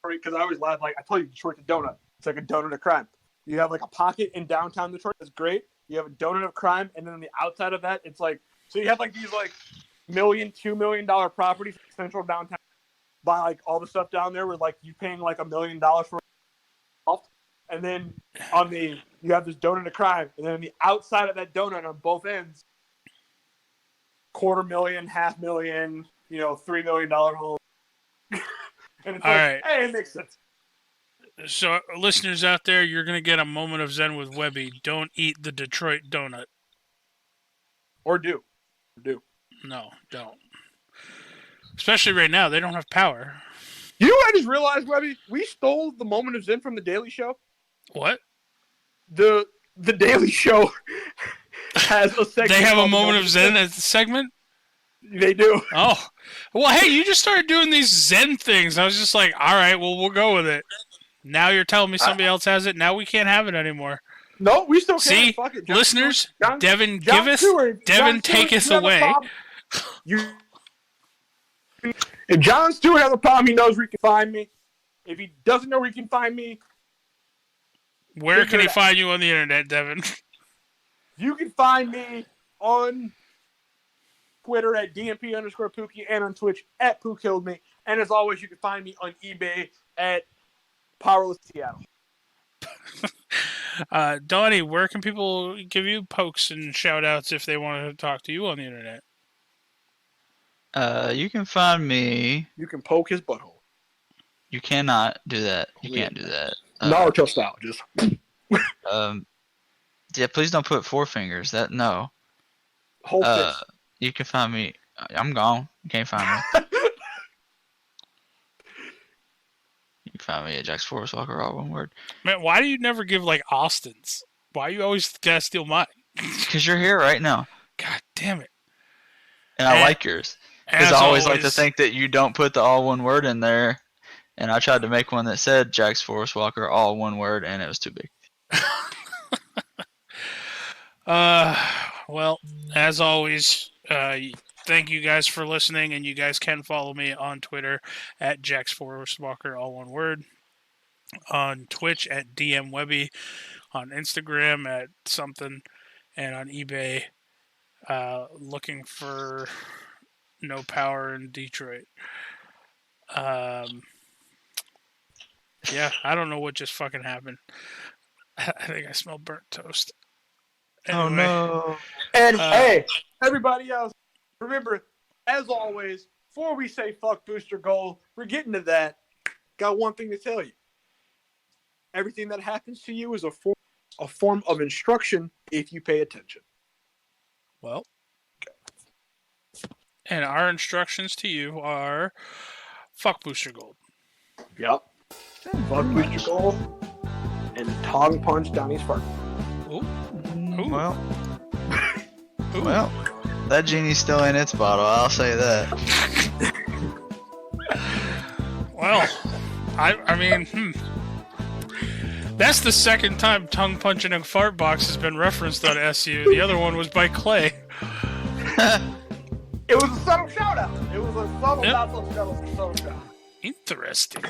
E: because I always laugh. Like I tell you, Detroit's a donut. It's like a donut of crime. You have like a pocket in downtown Detroit. That's great. You have a donut of crime, and then on the outside of that, it's like so you have like these like $2 million properties in central downtown. Buy like all the stuff down there with like you paying like $1 million for, and then you have this donut of crime, and then on the outside of that donut on both ends, $250,000, $500,000, $3 million home. And it's
B: All
E: like,
B: right.
E: Hey, it makes sense.
B: So, listeners out there, you're going to get a moment of zen with Webby. Don't eat the Detroit donut.
E: Or do.
B: No, don't. Especially right now. They don't have power.
E: You know what I just realized, Webby? We stole the moment of Zen from the Daily Show.
B: What?
E: The Daily Show has a segment.
B: They have a
E: called the
B: moment of Zen as a segment?
E: They do.
B: Oh. Well, hey, you just started doing these Zen things. I was just like, all right, well, we'll go with it. Now you're telling me somebody else has it. Now we can't have it anymore.
E: No, we still can.
B: See,
E: Fuck it.
B: listeners,
E: John
B: Devin
E: John
B: giveth,
E: Stewart,
B: Devin
E: John Stewart,
B: taketh
E: you have a
B: away.
E: problem. If John Stewart has a problem, he knows where he can find me. If he doesn't know where he can find me,
B: Where can he find you on the internet, Devin?
E: you can find me on Twitter at DMP_Pookie and on Twitch at Poo Killed Me. And as always, you can find me on eBay at Powerless Seattle.
B: Donnie, where can people give you pokes and shout outs if they want to talk to you on the internet?
D: You can find me.
E: You can poke his butthole.
D: You cannot do that. You can't do that.
E: Naruto style, just.
D: Yeah, please don't put four fingers. That no.
E: Whole fist.
D: You can find me. I'm gone. You can't find me. You can find me at Jack's Forest Walker, all one word.
B: Man, why do you never give like Austin's? Why you always gotta steal mine?
D: Because you're here right now,
B: God damn it!
D: and I like yours. Because
B: As
D: I always like to think that you don't put the all one word in there. And I tried to make one that said Jack's Forest Walker, all one word, and it was too big.
B: Well, as always, thank you guys for listening, and you guys can follow me on Twitter at Jack's Forest Walker, all one word. On Twitch at DM Webby, on Instagram at something, and on eBay, looking for No Power in Detroit. Yeah, I don't know what just fucking happened. I think I smell burnt toast. Anyway,
D: Oh no.
E: And hey, everybody else, remember, as always, before we say fuck Booster Gold, we're getting to that. Got one thing to tell you. Everything that happens to you is a form of instruction if you pay attention.
B: Well, and our instructions to you are fuck Booster Gold.
E: Yep. Fuck Booster Gold and tongue punch Donnie's fart.
B: Ooh.
D: Well, well, that genie's still in its bottle. I'll say that.
B: Well, I mean, that's the second time tongue punching a fart box has been referenced on SU. The other one was by Clay.
E: It was a subtle shout out. It was a subtle, not so subtle shout out.
B: Interesting.